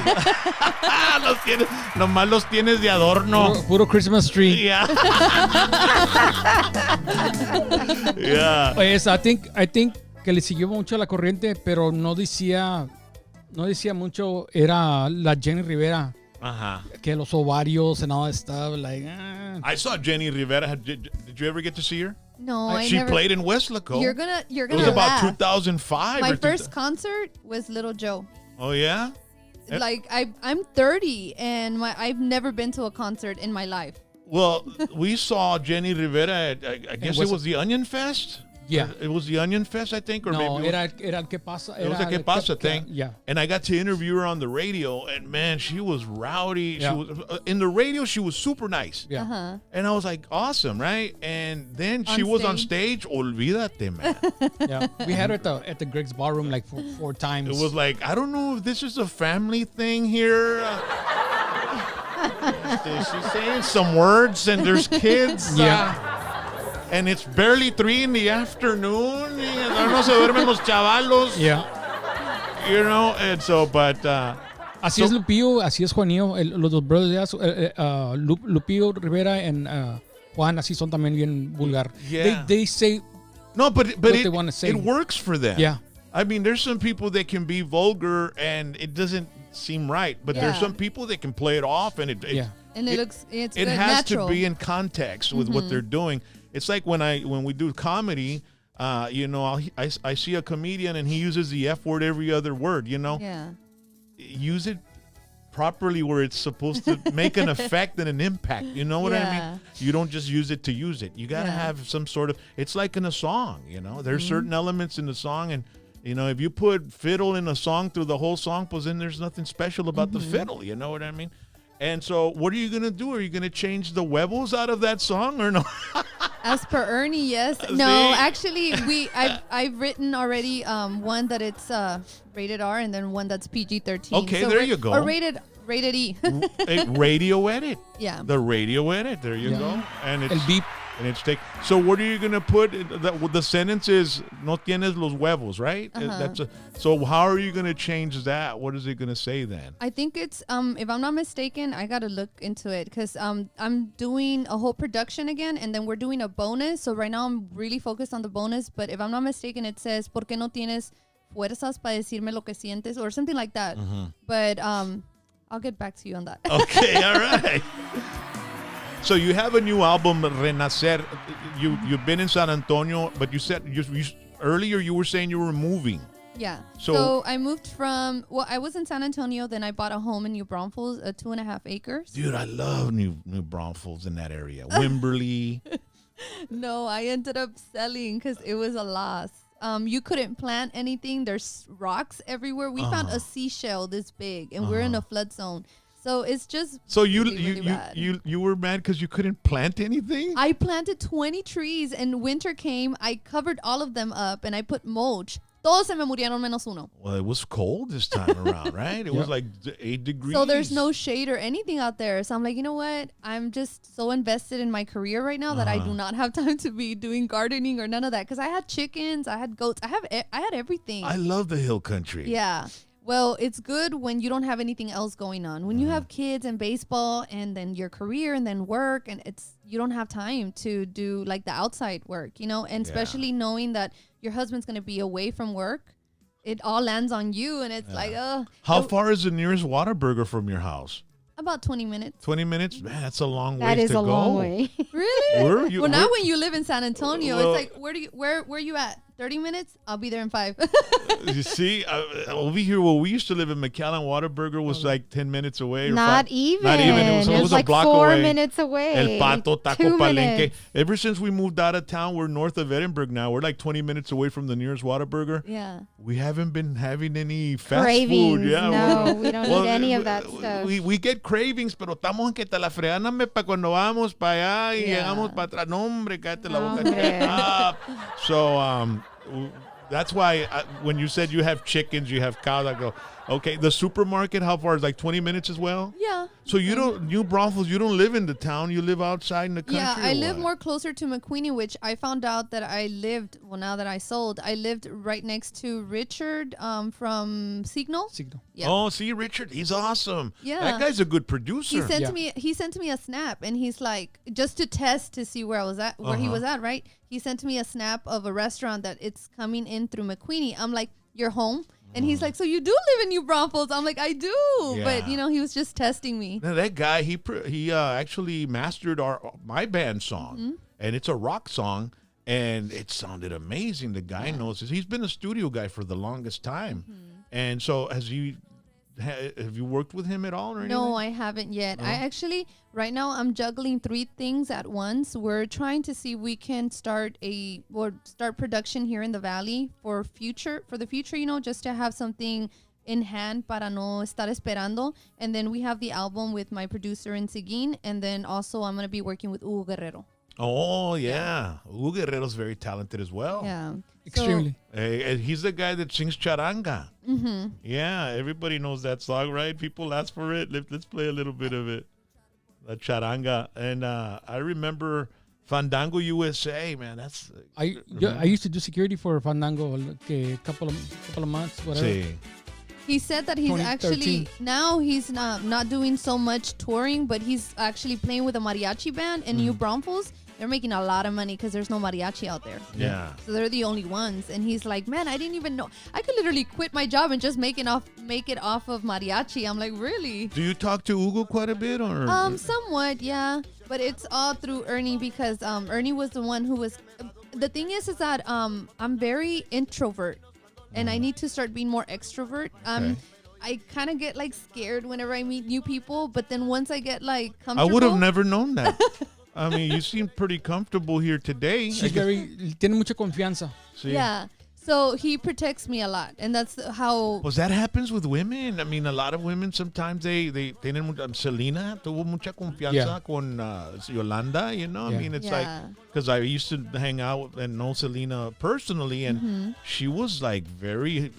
[SPEAKER 1] Nomás los tienes de adorno.
[SPEAKER 2] Puro Christmas tree.
[SPEAKER 1] Yeah. Yeah.
[SPEAKER 2] Pues, I think que le siguió mucho la corriente, pero no decía mucho, era la Jenny Rivera. Que los ovarios and all that stuff, like.
[SPEAKER 1] I saw Jenny Rivera. Did you ever get to see her?
[SPEAKER 4] No, I
[SPEAKER 1] She
[SPEAKER 4] never.
[SPEAKER 1] played in Westlaco.
[SPEAKER 4] You're gonna
[SPEAKER 1] It was about
[SPEAKER 4] laugh.
[SPEAKER 1] 2005.
[SPEAKER 4] My
[SPEAKER 1] or
[SPEAKER 4] first concert was Little Joe.
[SPEAKER 1] Oh, yeah?
[SPEAKER 4] Like I'm 30 and I've never been to a concert in my life.
[SPEAKER 1] Well, we saw Jenny Rivera at, I guess it
[SPEAKER 2] West-
[SPEAKER 1] was the Onion Fest?
[SPEAKER 2] Yeah.
[SPEAKER 1] It was the Onion Fest, I think, or
[SPEAKER 2] No,
[SPEAKER 1] maybe
[SPEAKER 2] era el que pasa.
[SPEAKER 1] it was a Que Pasa thing.
[SPEAKER 2] Yeah.
[SPEAKER 1] And I got to interview her on the radio, and man, she was rowdy.
[SPEAKER 2] Yeah.
[SPEAKER 1] She was in the radio. She was super nice.
[SPEAKER 2] Yeah.
[SPEAKER 1] And I was like, awesome, right? And then
[SPEAKER 4] On
[SPEAKER 1] she was on
[SPEAKER 4] stage.
[SPEAKER 1] stage. Olvídate, man.
[SPEAKER 2] Yeah. We had her at the Greg's Ballroom like four times.
[SPEAKER 1] It was like, I don't know if this is a family thing here. She's saying some words, and there's kids.
[SPEAKER 2] Yeah.
[SPEAKER 1] And it's barely 3 in the afternoon. Y no se duermen los chavalos.
[SPEAKER 2] Yeah.
[SPEAKER 1] You know, and so, but.
[SPEAKER 2] Así es Lupillo, así es Juanillo. Los dos brothers, Lupillo Rivera and Juan, así son también bien vulgar.
[SPEAKER 1] Yeah.
[SPEAKER 2] They say
[SPEAKER 1] No, but
[SPEAKER 2] they wanna say.
[SPEAKER 1] it works for them.
[SPEAKER 2] Yeah.
[SPEAKER 1] I mean, there's some people that can be vulgar and it doesn't seem right, but there's
[SPEAKER 4] Yeah.
[SPEAKER 1] some people that can play it off and
[SPEAKER 2] Yeah.
[SPEAKER 4] And it's
[SPEAKER 1] it
[SPEAKER 4] good,
[SPEAKER 1] has
[SPEAKER 4] natural.
[SPEAKER 1] to be in context with what they're doing. It's like when we do comedy, you know, I see a comedian and he uses the F word every other word, you know.
[SPEAKER 4] Yeah.
[SPEAKER 1] Use it properly where it's supposed to make an effect and an impact. You know what I
[SPEAKER 4] Yeah.
[SPEAKER 1] mean? You don't just use it to use it. You got to
[SPEAKER 4] Yeah.
[SPEAKER 1] have some sort of, it's like in a song, you know, there's certain elements in the song. And, you know, if you put fiddle in a song through the whole song, pues then there's nothing special about the fiddle. You know what I mean? And so what are you going to do? Are you going to change the huevos out of that song or no?
[SPEAKER 4] As per Ernie, yes.
[SPEAKER 1] See?
[SPEAKER 4] No, actually, I've written already one that it's rated R and then one that's PG-13.
[SPEAKER 1] Okay, there you go.
[SPEAKER 4] Or rated E.
[SPEAKER 1] Radio edit.
[SPEAKER 4] Yeah.
[SPEAKER 1] The radio edit. There you go. And it's
[SPEAKER 2] El beep.
[SPEAKER 1] And it's take. So what are you gonna put? The sentence is "No tienes los huevos," right? That's so how are you gonna change that? What is it gonna say then?
[SPEAKER 4] I think it's if I'm not mistaken, I gotta look into it because I'm doing a whole production again, and then we're doing a bonus. So right now I'm really focused on the bonus. But if I'm not mistaken, it says "¿Por qué no tienes fuerzas para decirme lo que sientes?" or something like that. But I'll get back to you on that.
[SPEAKER 1] Okay, all right. So you have a new album, Renacer. You've been in San Antonio, but you said earlier you were saying you were moving.
[SPEAKER 4] Yeah.
[SPEAKER 1] So-
[SPEAKER 4] So I moved from, well, I was in San Antonio, then I bought a home in New Braunfels, 2.5 acres.
[SPEAKER 1] Dude, I love New Braunfels in that area. Wimberley.
[SPEAKER 4] No, I ended up selling because it was a loss. You couldn't plant anything. There's rocks everywhere. We found a seashell this big, and we're in a flood zone. So it's just
[SPEAKER 1] So
[SPEAKER 4] really bad.
[SPEAKER 1] you were mad because you couldn't plant anything?
[SPEAKER 4] I planted 20 trees, and winter came. I covered all of them up, and I put mulch. Todos se me murieron menos uno.
[SPEAKER 1] Well, it was cold this time around, right? It was like 8 degrees.
[SPEAKER 4] So there's no shade or anything out there. So I'm like, you know what? I'm just so invested in my career right now that I do not have time to be doing gardening or none of that. Because I had chickens, I had goats, I had everything.
[SPEAKER 1] I love the hill country.
[SPEAKER 4] Yeah. Well, it's good when you don't have anything else going on. When you have kids and baseball and then your career and then work, and you don't have time to do like the outside work, you know, and especially knowing that your husband's going to be away from work, it all lands on you, and it's like,
[SPEAKER 1] How far is the nearest Whataburger from your house?
[SPEAKER 4] about 20 minutes.
[SPEAKER 1] 20 minutes? Man, that's a long way
[SPEAKER 3] That
[SPEAKER 1] to
[SPEAKER 3] is
[SPEAKER 1] go.
[SPEAKER 3] a long way.
[SPEAKER 4] Really? Well, now when you live in San Antonio,
[SPEAKER 1] Well-
[SPEAKER 4] it's like, where you at? 30 minutes? I'll be there in 5.
[SPEAKER 1] You see, over here where we used to live in McAllen, Whataburger was like 10 minutes away. Or
[SPEAKER 3] Not
[SPEAKER 1] 5.
[SPEAKER 3] even.
[SPEAKER 1] Not even. It was a
[SPEAKER 3] like
[SPEAKER 1] block
[SPEAKER 3] 4
[SPEAKER 1] away.
[SPEAKER 3] minutes away.
[SPEAKER 1] El Pato, Taco
[SPEAKER 3] 2
[SPEAKER 1] Palenque.
[SPEAKER 3] minutes.
[SPEAKER 1] Ever since we moved out of town, we're north of Edinburgh now. We're like 20 minutes away from the nearest Whataburger.
[SPEAKER 4] Yeah.
[SPEAKER 1] We haven't been having any fast
[SPEAKER 3] Cravings.
[SPEAKER 1] food. Yeah,
[SPEAKER 3] No, we don't need any of that stuff.
[SPEAKER 1] We get cravings, pero estamos en que te la fregan para cuando vamos para allá y
[SPEAKER 4] Yeah.
[SPEAKER 1] llegamos para atrás. No, hombre, cállate la boca.
[SPEAKER 3] Hombre.
[SPEAKER 1] So, that's why when you said you have chickens, you have cows, I go, okay. The supermarket, how far is like 20 minutes as well?
[SPEAKER 4] Yeah.
[SPEAKER 1] So you don't, New Braunfels, you don't live in the town. You live outside in the country.
[SPEAKER 4] Yeah, I
[SPEAKER 1] or
[SPEAKER 4] live
[SPEAKER 1] what?
[SPEAKER 4] more closer to McQueenie, which I found out that I lived, well, now that I sold, I lived right next to Richard from Signal.
[SPEAKER 2] Signal.
[SPEAKER 4] Yeah.
[SPEAKER 1] Oh, see, Richard, he's awesome.
[SPEAKER 4] Yeah.
[SPEAKER 1] That guy's a good producer.
[SPEAKER 4] He sent me a snap, and he's like, just to test to see where I was at, where he was at, right? He sent me a snap of a restaurant that it's coming in through McQueenie. I'm like, you're home? And he's like, so you do live in New Braunfels? I'm like, I do.
[SPEAKER 1] Yeah.
[SPEAKER 4] But, you know, he was just testing me.
[SPEAKER 1] Now, that guy, he actually mastered my band song, and it's a rock song, and it sounded amazing. The guy knows this. He's been a studio guy for the longest time, and so have you worked with him at all or anything?
[SPEAKER 4] No, I haven't yet. I actually, right now, I'm juggling 3 things at once. We're trying to see if we can start production here in the Valley for the future, you know, just to have something in hand para no estar esperando. And then we have the album with my producer in Seguin. And then also I'm going to be working with Hugo Guerrero.
[SPEAKER 1] Oh, yeah. Hugo Guerrero's very talented as well.
[SPEAKER 4] Yeah.
[SPEAKER 2] Extremely.
[SPEAKER 1] And he's the guy that sings charanga. Mm-hmm. Yeah, everybody knows that song, right? People ask for it. Let's play a little bit of it. La charanga. And I remember Fandango USA, man. That's
[SPEAKER 2] I used to do security for Fandango like a couple of months, whatever.
[SPEAKER 1] sí.
[SPEAKER 4] He said that he's
[SPEAKER 2] 2013.
[SPEAKER 4] actually, now he's not doing so much touring, but he's actually playing with a mariachi band in New Braunfels. They're making a lot of money because there's no mariachi out there.
[SPEAKER 1] Yeah.
[SPEAKER 4] So they're the only ones. And he's like, man, I didn't even know. I could literally quit my job and just make it off of mariachi. I'm like, really?
[SPEAKER 1] Do you talk to Hugo quite a bit, or?
[SPEAKER 4] Somewhat, yeah. But it's all through Ernie because Ernie was the one who was. The thing is that I'm very introvert, and I need to start being more extrovert.
[SPEAKER 1] Okay.
[SPEAKER 4] I kind of get like scared whenever I meet new people, but then once I get like
[SPEAKER 1] I
[SPEAKER 4] comfortable,
[SPEAKER 1] would have never known that. I mean, you seem pretty comfortable here today.
[SPEAKER 2] She's tiene mucha confianza.
[SPEAKER 1] Sí.
[SPEAKER 4] Yeah. So he protects me a lot, and that's how.
[SPEAKER 1] Pues that happens with women. I mean, a lot of women sometimes they tienen Selena tuvo mucha confianza con Yolanda, you know.
[SPEAKER 2] Yeah.
[SPEAKER 1] I mean, it's
[SPEAKER 4] Yeah.
[SPEAKER 1] like because I used to hang out and know Selena personally, and she was like very.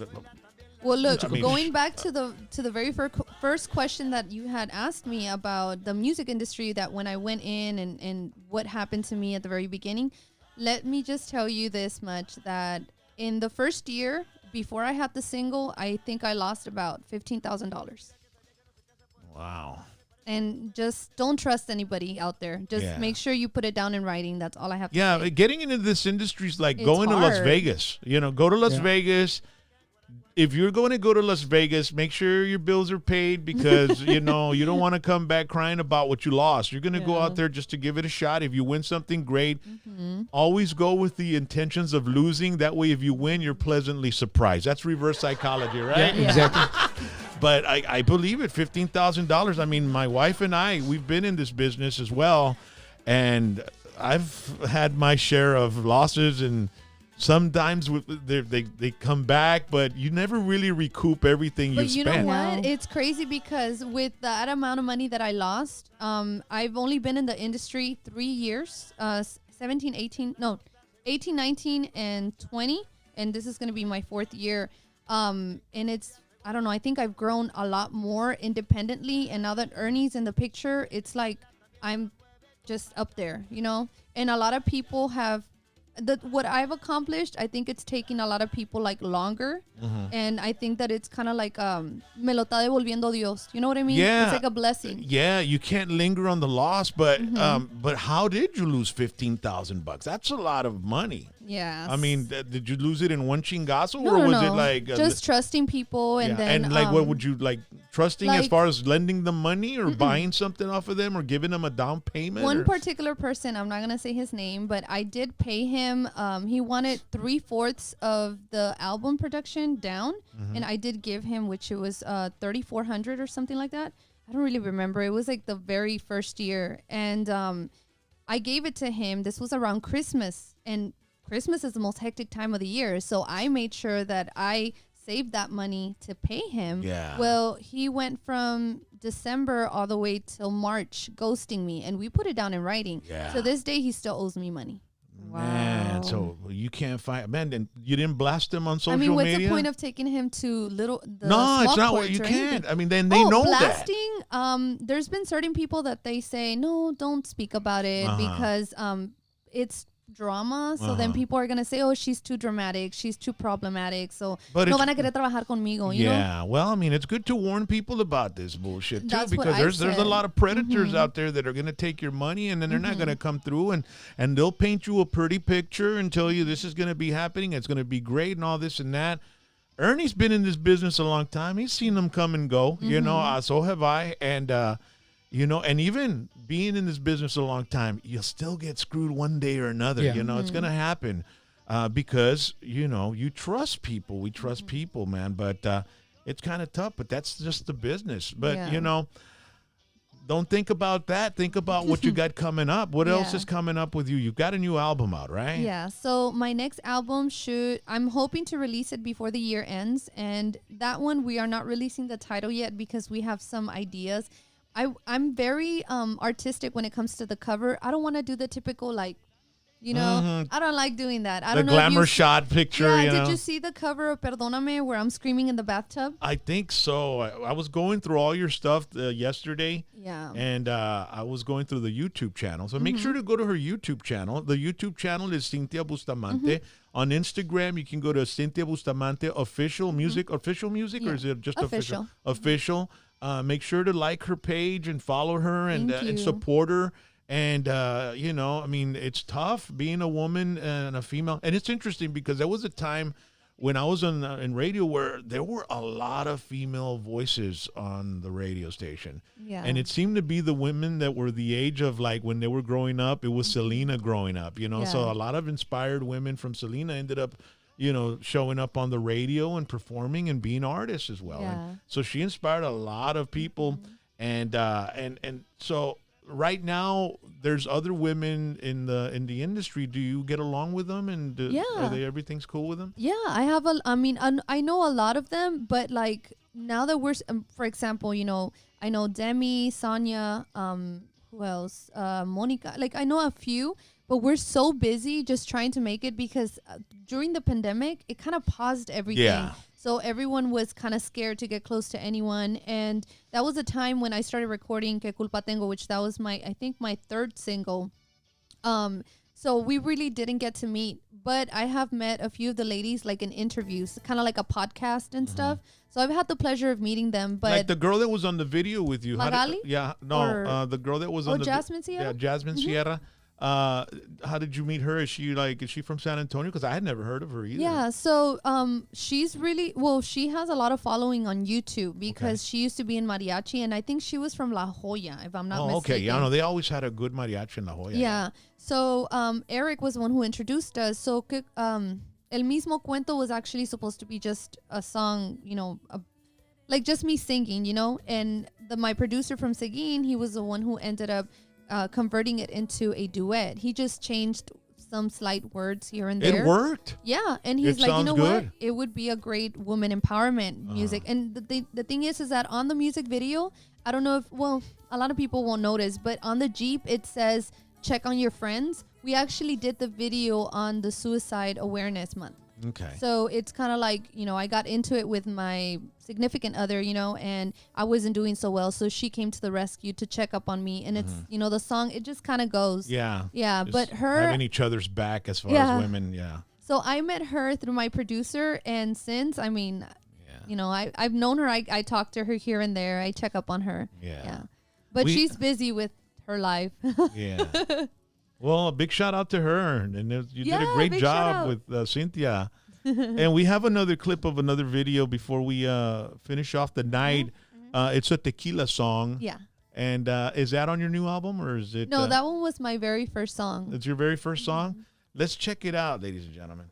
[SPEAKER 4] Well, look,
[SPEAKER 1] I mean,
[SPEAKER 4] going back to the very first question that you had asked me about the music industry, that when I went in and what happened to me at the very beginning, let me just tell you this much, that in the first year before I had the single, I think I lost about $15,000.
[SPEAKER 1] Wow.
[SPEAKER 4] And just don't trust anybody out there. Just
[SPEAKER 1] Yeah.
[SPEAKER 4] make sure you put it down in writing. That's all I have to
[SPEAKER 1] Yeah,
[SPEAKER 4] say.
[SPEAKER 1] getting into this industry is like
[SPEAKER 4] It's
[SPEAKER 1] going to Las
[SPEAKER 4] hard.
[SPEAKER 1] Vegas. You know, go to Las
[SPEAKER 2] Yeah.
[SPEAKER 1] Vegas. If you're going to go to Las Vegas, make sure your bills are paid because, you know, you don't want to come back crying about what you lost. You're going to go
[SPEAKER 4] Yeah.
[SPEAKER 1] out there just to give it a shot. If you win something, great. Always go with the intentions of losing. That way, if you win, you're pleasantly surprised. That's reverse psychology, right?
[SPEAKER 2] Yeah, exactly.
[SPEAKER 1] But I believe it, $15,000. I mean, my wife and I, we've been in this business as well. And I've had my share of losses, and sometimes they come back, but you never really recoup everything
[SPEAKER 4] But
[SPEAKER 1] you've
[SPEAKER 4] you know
[SPEAKER 1] spent.
[SPEAKER 4] what?
[SPEAKER 3] No.
[SPEAKER 4] It's crazy because with that amount of money that I lost, I've only been in the industry 3 years, 18, 19, and 20. and this is going to be my 4th year. And it's, I don't know, I think I've grown a lot more independently. And now that Ernie's in the picture, it's like I'm just up there, you know? And a lot of people have, what I've accomplished, I think it's taking a lot of people like longer. And I think that it's kind of like me lo está devolviendo Dios. You know what I mean?
[SPEAKER 1] Yeah.
[SPEAKER 4] It's like a blessing.
[SPEAKER 1] Yeah, you can't linger on the loss, but how did you lose $15,000? That's a lot of money.
[SPEAKER 4] Yeah.
[SPEAKER 1] I mean, did you lose it in one chingazo,
[SPEAKER 4] No,
[SPEAKER 1] or was
[SPEAKER 4] no.
[SPEAKER 1] it like
[SPEAKER 4] just trusting people, and then
[SPEAKER 1] and like what would you like trusting as
[SPEAKER 4] like-
[SPEAKER 1] far as lending them money or buying something off of them or giving them a down payment?
[SPEAKER 4] one
[SPEAKER 1] or?
[SPEAKER 4] particular person, I'm not gonna say his name, but I did pay him. He wanted 3/4 of the album production down, and I did give him, which it was $3,400 or something like that. I don't really remember. It was like the very first year, and I gave it to him. This was around Christmas, and Christmas is the most hectic time of the year, so I made sure that I saved that money to pay him.
[SPEAKER 1] Yeah.
[SPEAKER 4] Well, he went from December all the way till March ghosting me, and we put it down in writing.
[SPEAKER 1] Yeah.
[SPEAKER 4] So this day he still owes me money.
[SPEAKER 1] Man, so you can't find, man, then you didn't blast him on social
[SPEAKER 4] I mean, what's
[SPEAKER 1] media?
[SPEAKER 4] the point of taking him to the
[SPEAKER 1] No, it's
[SPEAKER 4] small
[SPEAKER 1] not what
[SPEAKER 4] courts
[SPEAKER 1] you
[SPEAKER 4] or
[SPEAKER 1] can't.
[SPEAKER 4] anything?
[SPEAKER 1] I mean, then they know that.
[SPEAKER 4] blasting, there's been certain people that they say, no, don't speak about it because it's drama. So then people are going to say, oh, she's too dramatic. She's too problematic. So
[SPEAKER 1] But
[SPEAKER 4] no
[SPEAKER 1] it's-
[SPEAKER 4] van a querer trabajar conmigo, you know?
[SPEAKER 1] Yeah, well, I mean, it's good to warn people about this bullshit too,
[SPEAKER 4] That's what
[SPEAKER 1] because
[SPEAKER 4] I
[SPEAKER 1] there's a
[SPEAKER 4] said.
[SPEAKER 1] lot of predators out there that are going to take your money, and then they're not going to come through, and they'll paint you a pretty picture and tell you this is going to be happening, it's going to be great, and all this and that. Ernie's been in this business a long time. He's seen them come and go, you know. So have I, and you know, and even being in this business a long time, you'll still get screwed one day or another.
[SPEAKER 2] Yeah.
[SPEAKER 1] You know, it's going to happen because, you know, you trust people. We trust people, man. But it's kind of tough, but that's just the business. But,
[SPEAKER 4] Yeah.
[SPEAKER 1] you know, don't think about that. Think about what you got coming up. What else
[SPEAKER 4] Yeah.
[SPEAKER 1] is coming up with you? You've got a new album out, right?
[SPEAKER 4] Yeah, so my next album I'm hoping to release it before the year ends. And that one, we are not releasing the title yet because we have some ideas. I'm very artistic when it comes to the cover. I don't want to do the typical, like, you know, I don't like doing that. I
[SPEAKER 1] The
[SPEAKER 4] don't know
[SPEAKER 1] glamour
[SPEAKER 4] if
[SPEAKER 1] shot picture,
[SPEAKER 4] Yeah,
[SPEAKER 1] you know.
[SPEAKER 4] did you see the cover of Perdóname where I'm screaming in the bathtub?
[SPEAKER 1] I think so. I was going through all your stuff yesterday.
[SPEAKER 4] Yeah.
[SPEAKER 1] And I was going through the YouTube channel. So make sure to go to her YouTube channel. The YouTube channel is CYNTHIA BUSTAMANTE. On Instagram, you can go to CYNTHIA BUSTAMANTE official music. Official music, or is it just official? Official. Make sure to like her page and follow her and
[SPEAKER 4] Thank you.
[SPEAKER 1] support her. And, you know, I mean, it's tough being a woman and a female. And it's interesting because there was a time when I was in radio where there were a lot of female voices on the radio station.
[SPEAKER 4] Yeah.
[SPEAKER 1] And it seemed to be the women that were the age of, like, when they were growing up, it was Selena growing up, you know. So
[SPEAKER 4] Yeah.
[SPEAKER 1] a lot of inspired women from Selena ended up, you know, showing up on the radio and performing and being artists as well.
[SPEAKER 4] Yeah.
[SPEAKER 1] And so she inspired a lot of people. And so right now there's other women in the industry. Do you get along with them, and
[SPEAKER 4] Yeah.
[SPEAKER 1] everything's cool with them?
[SPEAKER 4] Yeah, I know a lot of them, but like now that we're, for example, you know, I know Demi, Sonia, who else? Monica. Like I know a few, but we're so busy just trying to make it because during the pandemic, it kind of paused everything.
[SPEAKER 1] Yeah.
[SPEAKER 4] So everyone was kind of scared to get close to anyone. And that was a time when I started recording Que Culpa Tengo, which that was I think my 3rd single. So we really didn't get to meet, but I have met a few of the ladies like in interviews, kind of like a podcast and stuff. So I've had the pleasure of meeting them. But
[SPEAKER 1] Like the girl that was on the video with you.
[SPEAKER 4] Magali?
[SPEAKER 1] The girl that was on the
[SPEAKER 4] Jasmine Sierra?
[SPEAKER 1] Yeah, Jasmine Sierra. How did you meet her? Is she from San Antonio? Because I had never heard of her either.
[SPEAKER 4] Yeah, so she's really, she has a lot of following on YouTube because she used to be in mariachi, and I think she was from La Jolla, if I'm not mistaken.
[SPEAKER 1] Okay. Yeah, no, they always had a good mariachi in La Jolla.
[SPEAKER 4] Yeah. So Eric was the one who introduced us. So El Mismo Cuento was actually supposed to be just a song, you know, like just me singing, you know. And my producer from Seguin, he was the one who ended up converting it into a duet. He just changed some slight words here and there.
[SPEAKER 1] It worked.
[SPEAKER 4] Yeah, and he's
[SPEAKER 1] It
[SPEAKER 4] like, you
[SPEAKER 1] sounds
[SPEAKER 4] know
[SPEAKER 1] good.
[SPEAKER 4] what? It would be a great woman empowerment music. And the thing is that on the music video, I don't know if, a lot of people won't notice, but on the Jeep, it says, check on your friends. We actually did the video on the Suicide Awareness Month.
[SPEAKER 1] Okay.
[SPEAKER 4] So it's kind of like, I got into it with my significant other, and I wasn't doing so well. So she came to the rescue to check up on me. And it's, the song, it just kind of goes.
[SPEAKER 1] Yeah.
[SPEAKER 4] Yeah.
[SPEAKER 1] Just
[SPEAKER 4] But her.
[SPEAKER 1] having each other's back as far as women. Yeah.
[SPEAKER 4] So I met her through my producer. And since, I've known her. I talk to her here and there. I check up on her.
[SPEAKER 1] Yeah.
[SPEAKER 4] But she's busy with her life.
[SPEAKER 1] Yeah. Well, a big shout out to her. And you did a great job with CYNTHIA. And we have another clip of another video before we finish off the night. It's a tequila song.
[SPEAKER 4] Yeah.
[SPEAKER 1] And is that on your new album or is it?
[SPEAKER 4] No, that one was my very first song.
[SPEAKER 1] It's your very first song? Let's check it out, ladies and gentlemen.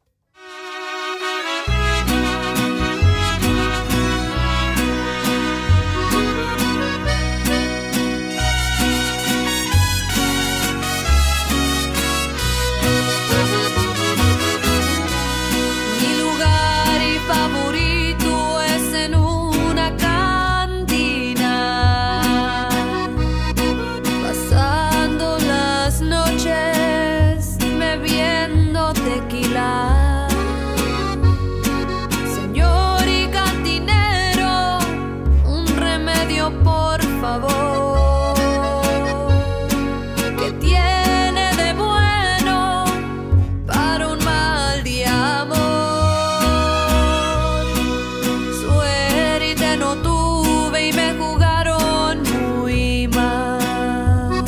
[SPEAKER 5] Favorito es en una cantina, pasando las noches bebiendo tequila. Señor y cantinero, un remedio por favor, que tiene de bueno para un mal de amor. No tuve y me jugaron muy mal.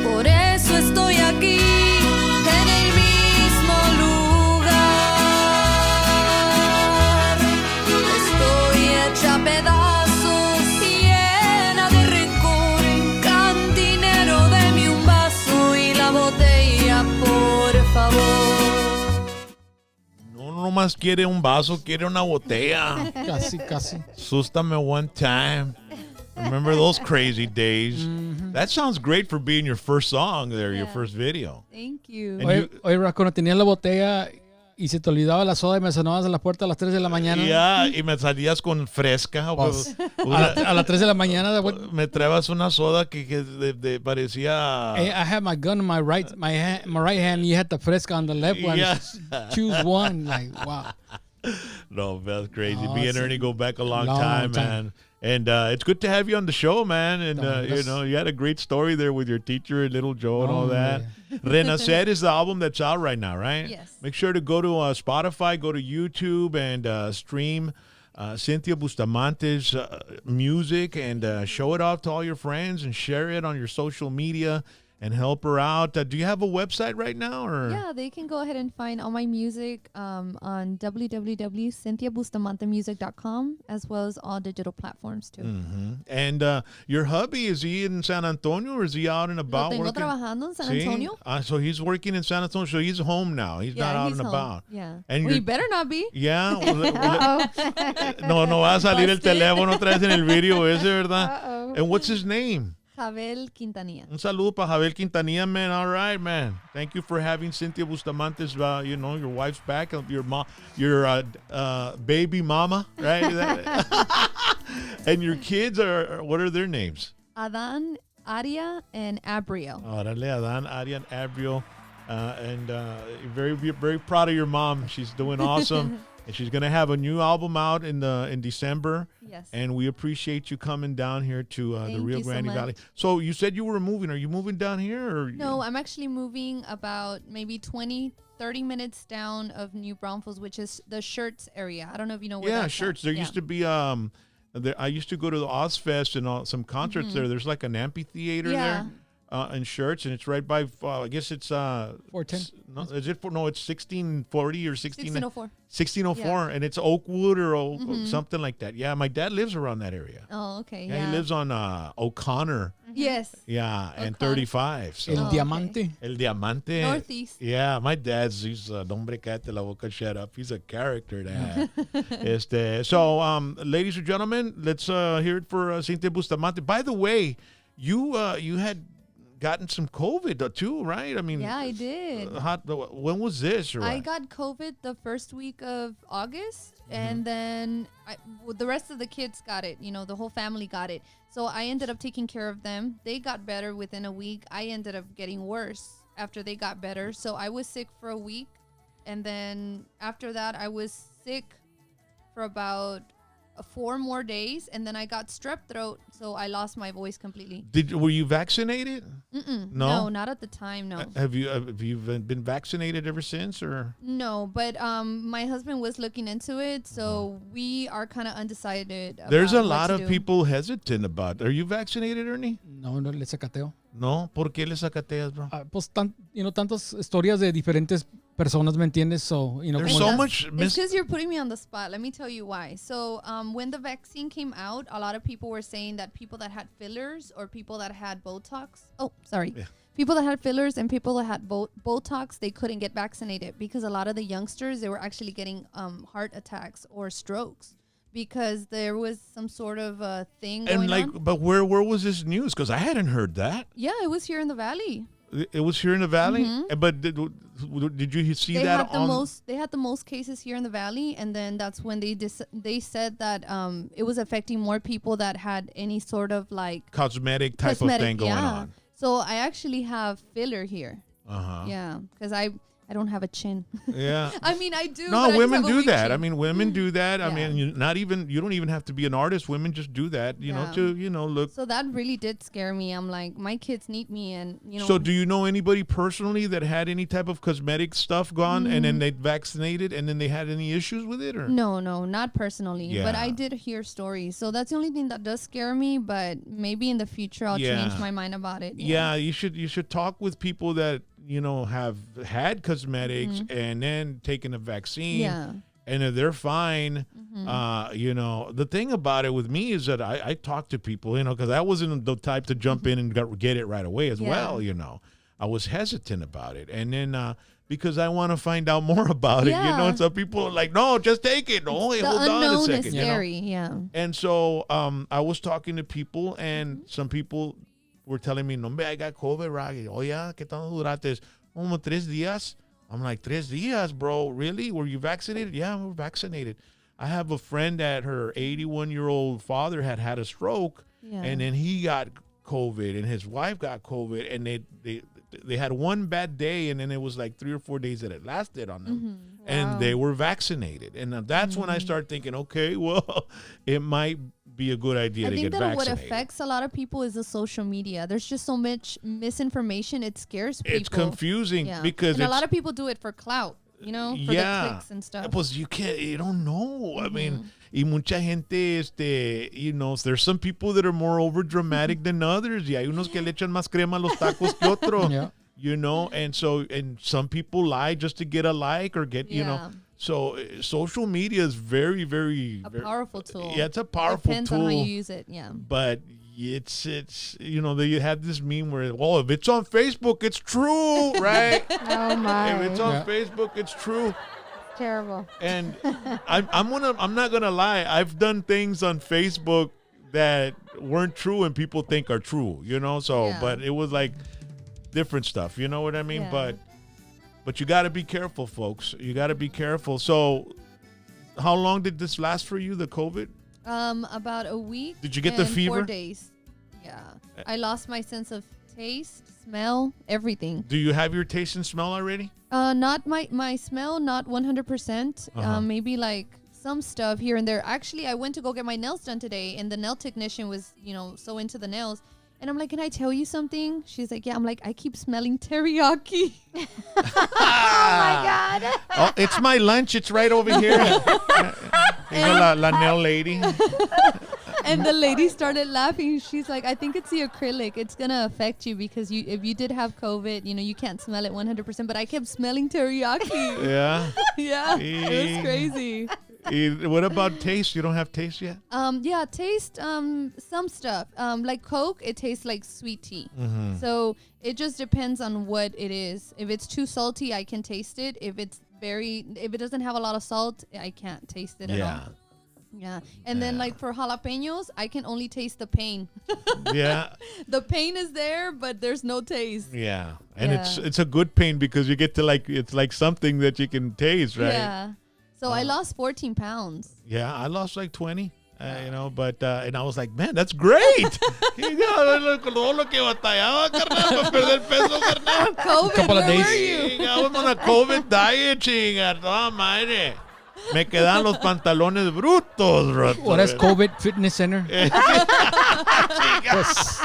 [SPEAKER 5] Por eso estoy aquí en el mismo lugar. Estoy hecha a pedazos, llena de rencor. Cantinero, deme un vaso y la botella, por favor.
[SPEAKER 1] No más quiere un vaso, quiere una botella.
[SPEAKER 2] Casi.
[SPEAKER 1] Sústame one time. Remember those crazy days? That sounds great for being your first song there, your first video.
[SPEAKER 4] Thank you.
[SPEAKER 1] And
[SPEAKER 2] Oye, cuando tenías la botella y se te olvidaba la soda y me sonabas a la puerta a las 3 de la mañana.
[SPEAKER 1] Yeah, y me salías con fresca.
[SPEAKER 2] Pues, a las 3 de la mañana.
[SPEAKER 1] Me traebas una soda que parecía...
[SPEAKER 2] I had my gun in my right hand. You had the fresca on the left one.
[SPEAKER 1] Yeah.
[SPEAKER 2] Choose one. Like, wow.
[SPEAKER 1] No, that's crazy.
[SPEAKER 2] No,
[SPEAKER 1] Me and
[SPEAKER 2] it's a
[SPEAKER 1] Ernie go back a long
[SPEAKER 2] long
[SPEAKER 1] time,
[SPEAKER 2] time.
[SPEAKER 1] man. And it's good to have you on the show, man. And, you had a great story there with your teacher and Little Joe and all that. Renacer is the album that's out right now, right?
[SPEAKER 4] Yes.
[SPEAKER 1] Make sure to go to Spotify, go to YouTube, and stream Cynthia Bustamante's music and show it off to all your friends and share it on your social media and help her out. Do you have a website right now? Or?
[SPEAKER 4] Yeah, they can go ahead and find all my music on www.cynthiabustamantemusic.com, as well as all digital platforms too.
[SPEAKER 1] And your hubby, is he in San Antonio or is he out and
[SPEAKER 4] Lo
[SPEAKER 1] about
[SPEAKER 4] tengo
[SPEAKER 1] working?
[SPEAKER 4] trabajando en San
[SPEAKER 1] Sí?
[SPEAKER 4] Antonio.
[SPEAKER 1] So he's working in San Antonio, so he's home now. He's not out
[SPEAKER 4] he's
[SPEAKER 1] and
[SPEAKER 4] home.
[SPEAKER 1] about.
[SPEAKER 4] Yeah.
[SPEAKER 1] And
[SPEAKER 4] Well,
[SPEAKER 1] you're-
[SPEAKER 4] you better not be.
[SPEAKER 1] Yeah. No va a salir el
[SPEAKER 4] Busted.
[SPEAKER 1] teléfono otra vez en el video ese, ¿verdad?
[SPEAKER 3] Uh-oh.
[SPEAKER 1] And what's his name?
[SPEAKER 4] Javel Quintanilla.
[SPEAKER 1] Un saludo para Javel Quintanilla, man. All right, man. Thank you for having Cynthia Bustamante's, your wife's back, your mom, your baby mama, right? And your kids what are their names?
[SPEAKER 4] Adan, Aria, and Abriel.
[SPEAKER 1] Órale, Adan, Aria, and Abriel. And very, very proud of your mom. She's doing awesome. And she's going to have a new album out in December.
[SPEAKER 4] Yes.
[SPEAKER 1] And we appreciate you coming down here to the
[SPEAKER 4] Thank
[SPEAKER 1] Rio
[SPEAKER 4] you so
[SPEAKER 1] Grande
[SPEAKER 4] much.
[SPEAKER 1] Valley. So you said you were moving. Are you moving down here? Or
[SPEAKER 4] No, I'm actually moving about maybe 20, 30 minutes down of New Braunfels, which is the Shirts area. I don't know if you know where
[SPEAKER 1] Yeah,
[SPEAKER 4] that's
[SPEAKER 1] Shirts.
[SPEAKER 4] at.
[SPEAKER 1] There
[SPEAKER 4] Yeah.
[SPEAKER 1] used to be I used to go to the Ozfest and some concerts there. There's like an amphitheater
[SPEAKER 4] Yeah.
[SPEAKER 1] there. In Shirts, and it's right by. I guess it's
[SPEAKER 2] 410.
[SPEAKER 1] No, is it? No, it's 1640 or
[SPEAKER 4] 1604.
[SPEAKER 1] 1604, and it's Oakwood or something like that. Yeah, my dad lives around that area.
[SPEAKER 4] Oh, okay.
[SPEAKER 1] Yeah,
[SPEAKER 4] Yeah.
[SPEAKER 1] he lives on O'Connor.
[SPEAKER 4] Yes.
[SPEAKER 1] Yeah, and
[SPEAKER 4] O'Connor.
[SPEAKER 1] 35. So.
[SPEAKER 2] El
[SPEAKER 4] okay.
[SPEAKER 2] Diamante.
[SPEAKER 1] El Diamante.
[SPEAKER 4] Northeast.
[SPEAKER 1] Yeah, my dad's, he's hombre cállate la boca, shut up. He's a character, dad. So, ladies and gentlemen, let's hear it for Cynthia Bustamante. By the way, you had gotten some COVID too, right? I mean,
[SPEAKER 4] Yeah, I did.
[SPEAKER 1] when was this? Right?
[SPEAKER 4] I got COVID the first week of August, and then the rest of the kids got it. You know, the whole family got it. So I ended up taking care of them. They got better within a week. I ended up getting worse after they got better. So I was sick for a week, And then after that, I was sick for about 4 more days, and then I got strep throat, so I lost my voice completely.
[SPEAKER 1] Were you vaccinated?
[SPEAKER 4] No, not at the time. No.
[SPEAKER 1] Have you been vaccinated ever since, or?
[SPEAKER 4] No, but my husband was looking into it, so we are kind of undecided.
[SPEAKER 1] There's a
[SPEAKER 4] about what
[SPEAKER 1] lot
[SPEAKER 4] to
[SPEAKER 1] of
[SPEAKER 4] do.
[SPEAKER 1] people hesitant about. Are you vaccinated, Ernie?
[SPEAKER 2] No, le sacateo.
[SPEAKER 1] No. ¿Por qué le sacateas, bro?
[SPEAKER 2] Pues tantas historias de diferentes personas, ¿me entiendes? So,
[SPEAKER 1] There's
[SPEAKER 2] como-
[SPEAKER 1] so much.
[SPEAKER 4] It's because you're putting me on the spot. Let me tell you why. So when the vaccine came out, a lot of people were saying that people that had fillers or people that had Botox. Oh, sorry.
[SPEAKER 1] Yeah.
[SPEAKER 4] People that had fillers and people that had Botox, they couldn't get vaccinated because a lot of the youngsters, they were actually getting heart attacks or strokes because there was some sort of thing going on.
[SPEAKER 1] But where was this news? Because I hadn't heard that.
[SPEAKER 4] Yeah, it was here in the valley.
[SPEAKER 1] It was here in the valley.
[SPEAKER 4] Mm-hmm.
[SPEAKER 1] But did you see
[SPEAKER 4] They
[SPEAKER 1] that
[SPEAKER 4] had the
[SPEAKER 1] on?
[SPEAKER 4] most. They had the most cases here in the valley, and then that's when they said that it was affecting more people that had any sort of like
[SPEAKER 1] Cosmetic type of thing going on.
[SPEAKER 4] So I actually have filler here.
[SPEAKER 1] Uh-huh.
[SPEAKER 4] Yeah, because I don't have a chin.
[SPEAKER 1] Yeah.
[SPEAKER 4] I mean, I do. but
[SPEAKER 1] No,
[SPEAKER 4] I just
[SPEAKER 1] women
[SPEAKER 4] have a
[SPEAKER 1] do
[SPEAKER 4] weak
[SPEAKER 1] that.
[SPEAKER 4] chin.
[SPEAKER 1] I mean, women do that. I
[SPEAKER 4] Yeah.
[SPEAKER 1] mean, you don't even have to be an artist. Women just do that, you know,
[SPEAKER 4] Yeah.
[SPEAKER 1] to, look.
[SPEAKER 4] So that really did scare me. I'm like, my kids need me, and
[SPEAKER 1] So do you know anybody personally that had any type of cosmetic stuff gone and then they vaccinated and then they had any issues with it, or?
[SPEAKER 4] No, not personally. But
[SPEAKER 1] Yeah.
[SPEAKER 4] I did hear stories. So that's the only thing that does scare me. But maybe in the future I'll change my mind about it.
[SPEAKER 1] Yeah, you should talk with people that, have had cosmetics and then taken a vaccine.
[SPEAKER 4] Yeah.
[SPEAKER 1] And if they're fine, the thing about it with me is that I talk to people, because I wasn't the type to jump in and get it right away as well, I was hesitant about it. And then because I want to find out more about it, and some people are like, no, just take it. No, wait,
[SPEAKER 4] The
[SPEAKER 1] hold on a
[SPEAKER 4] unknown
[SPEAKER 1] second.
[SPEAKER 4] is scary. Yeah.
[SPEAKER 1] And so I was talking to people, and some people were telling me, no, I got COVID, Rocky. Oh, yeah, ¿qué tanto duraste? Como 3 días. I'm like, 3 días, bro? Really? Were you vaccinated? Yeah, we're vaccinated. I have a friend that her 81-year-old father had a stroke,
[SPEAKER 4] Yeah.
[SPEAKER 1] and then he got COVID, and his wife got COVID, and they had one bad day, and then it was like 3 or 4 days that it lasted on them, and they were vaccinated. And that's when I started thinking, okay, well, it might be a good idea
[SPEAKER 4] I
[SPEAKER 1] to
[SPEAKER 4] think
[SPEAKER 1] get
[SPEAKER 4] that what
[SPEAKER 1] vaccinated.
[SPEAKER 4] affects a lot of people is the social media. There's just so much misinformation. It scares people.
[SPEAKER 1] It's confusing
[SPEAKER 4] Yeah.
[SPEAKER 1] because
[SPEAKER 4] and a
[SPEAKER 1] it's,
[SPEAKER 4] lot of people do it for clout, for the clicks and stuff.
[SPEAKER 1] Pues you don't know. I mean, y mucha gente, there's some people that are more over dramatic than others. Y hay unos que le echan más crema a los tacos que otro.
[SPEAKER 2] Yeah.
[SPEAKER 1] And some people lie just to get a like or get, So social media is very, very
[SPEAKER 4] Powerful tool.
[SPEAKER 1] Yeah, it's a powerful
[SPEAKER 4] Depends
[SPEAKER 1] tool.
[SPEAKER 4] on how you use it. Yeah.
[SPEAKER 1] But it's they have this meme where, well, if it's on Facebook, it's true, right?
[SPEAKER 3] Oh my.
[SPEAKER 1] If it's on Facebook, it's true.
[SPEAKER 3] Terrible.
[SPEAKER 1] And I'm not gonna lie. I've done things on Facebook that weren't true and people think are true. So
[SPEAKER 4] Yeah.
[SPEAKER 1] but it was like different stuff. You know what I mean?
[SPEAKER 4] Yeah.
[SPEAKER 1] But you got to be careful, folks. You got to be careful. So, how long did this last for you? The COVID?
[SPEAKER 4] About a week.
[SPEAKER 1] Did you get the
[SPEAKER 4] and
[SPEAKER 1] fever?
[SPEAKER 4] 4 days. Yeah. I lost my sense of taste, smell, everything.
[SPEAKER 1] Do you have your taste and smell already?
[SPEAKER 4] Not my smell, not 100%.
[SPEAKER 1] Uh-huh.
[SPEAKER 4] Maybe like some stuff here and there. Actually, I went to go get my nails done today, and the nail technician was, so into the nails. And I'm like, can I tell you something? She's like, yeah. I'm like, I keep smelling teriyaki.
[SPEAKER 3] Oh my God.
[SPEAKER 1] Oh, it's my lunch. It's right over here. La nail lady.
[SPEAKER 4] And the lady started laughing. She's like, I think it's the acrylic. It's going to affect you because if you did have COVID, you can't smell it 100%. But I kept smelling teriyaki.
[SPEAKER 1] Yeah.
[SPEAKER 4] Yeah. It was crazy.
[SPEAKER 1] What about taste? You don't have taste yet?
[SPEAKER 4] Yeah, taste some stuff. Like Coke, it tastes like sweet tea.
[SPEAKER 1] Mm-hmm.
[SPEAKER 4] So it just depends on what it is. If it's too salty, I can taste it. If it doesn't have a lot of salt, I can't taste it at all. Yeah. And then like for jalapenos, I can only taste the pain.
[SPEAKER 1] Yeah.
[SPEAKER 4] The pain is there, but there's no taste.
[SPEAKER 1] Yeah. And
[SPEAKER 4] Yeah.
[SPEAKER 1] it's a good pain because you get to it's like something that you can taste, right?
[SPEAKER 4] Yeah. So I lost 14 pounds.
[SPEAKER 1] Yeah, I lost like 20, but and I was like, man, that's great. Todo lo que batallaba, carnal, para perder peso, carnal.
[SPEAKER 4] COVID,
[SPEAKER 2] Couple of
[SPEAKER 4] where
[SPEAKER 2] days.
[SPEAKER 4] were you?
[SPEAKER 1] I was on a COVID diet, chinga. Toda madre. Me quedan los pantalones brutos, roto.
[SPEAKER 2] Ahora es COVID Fitness Center. Pues,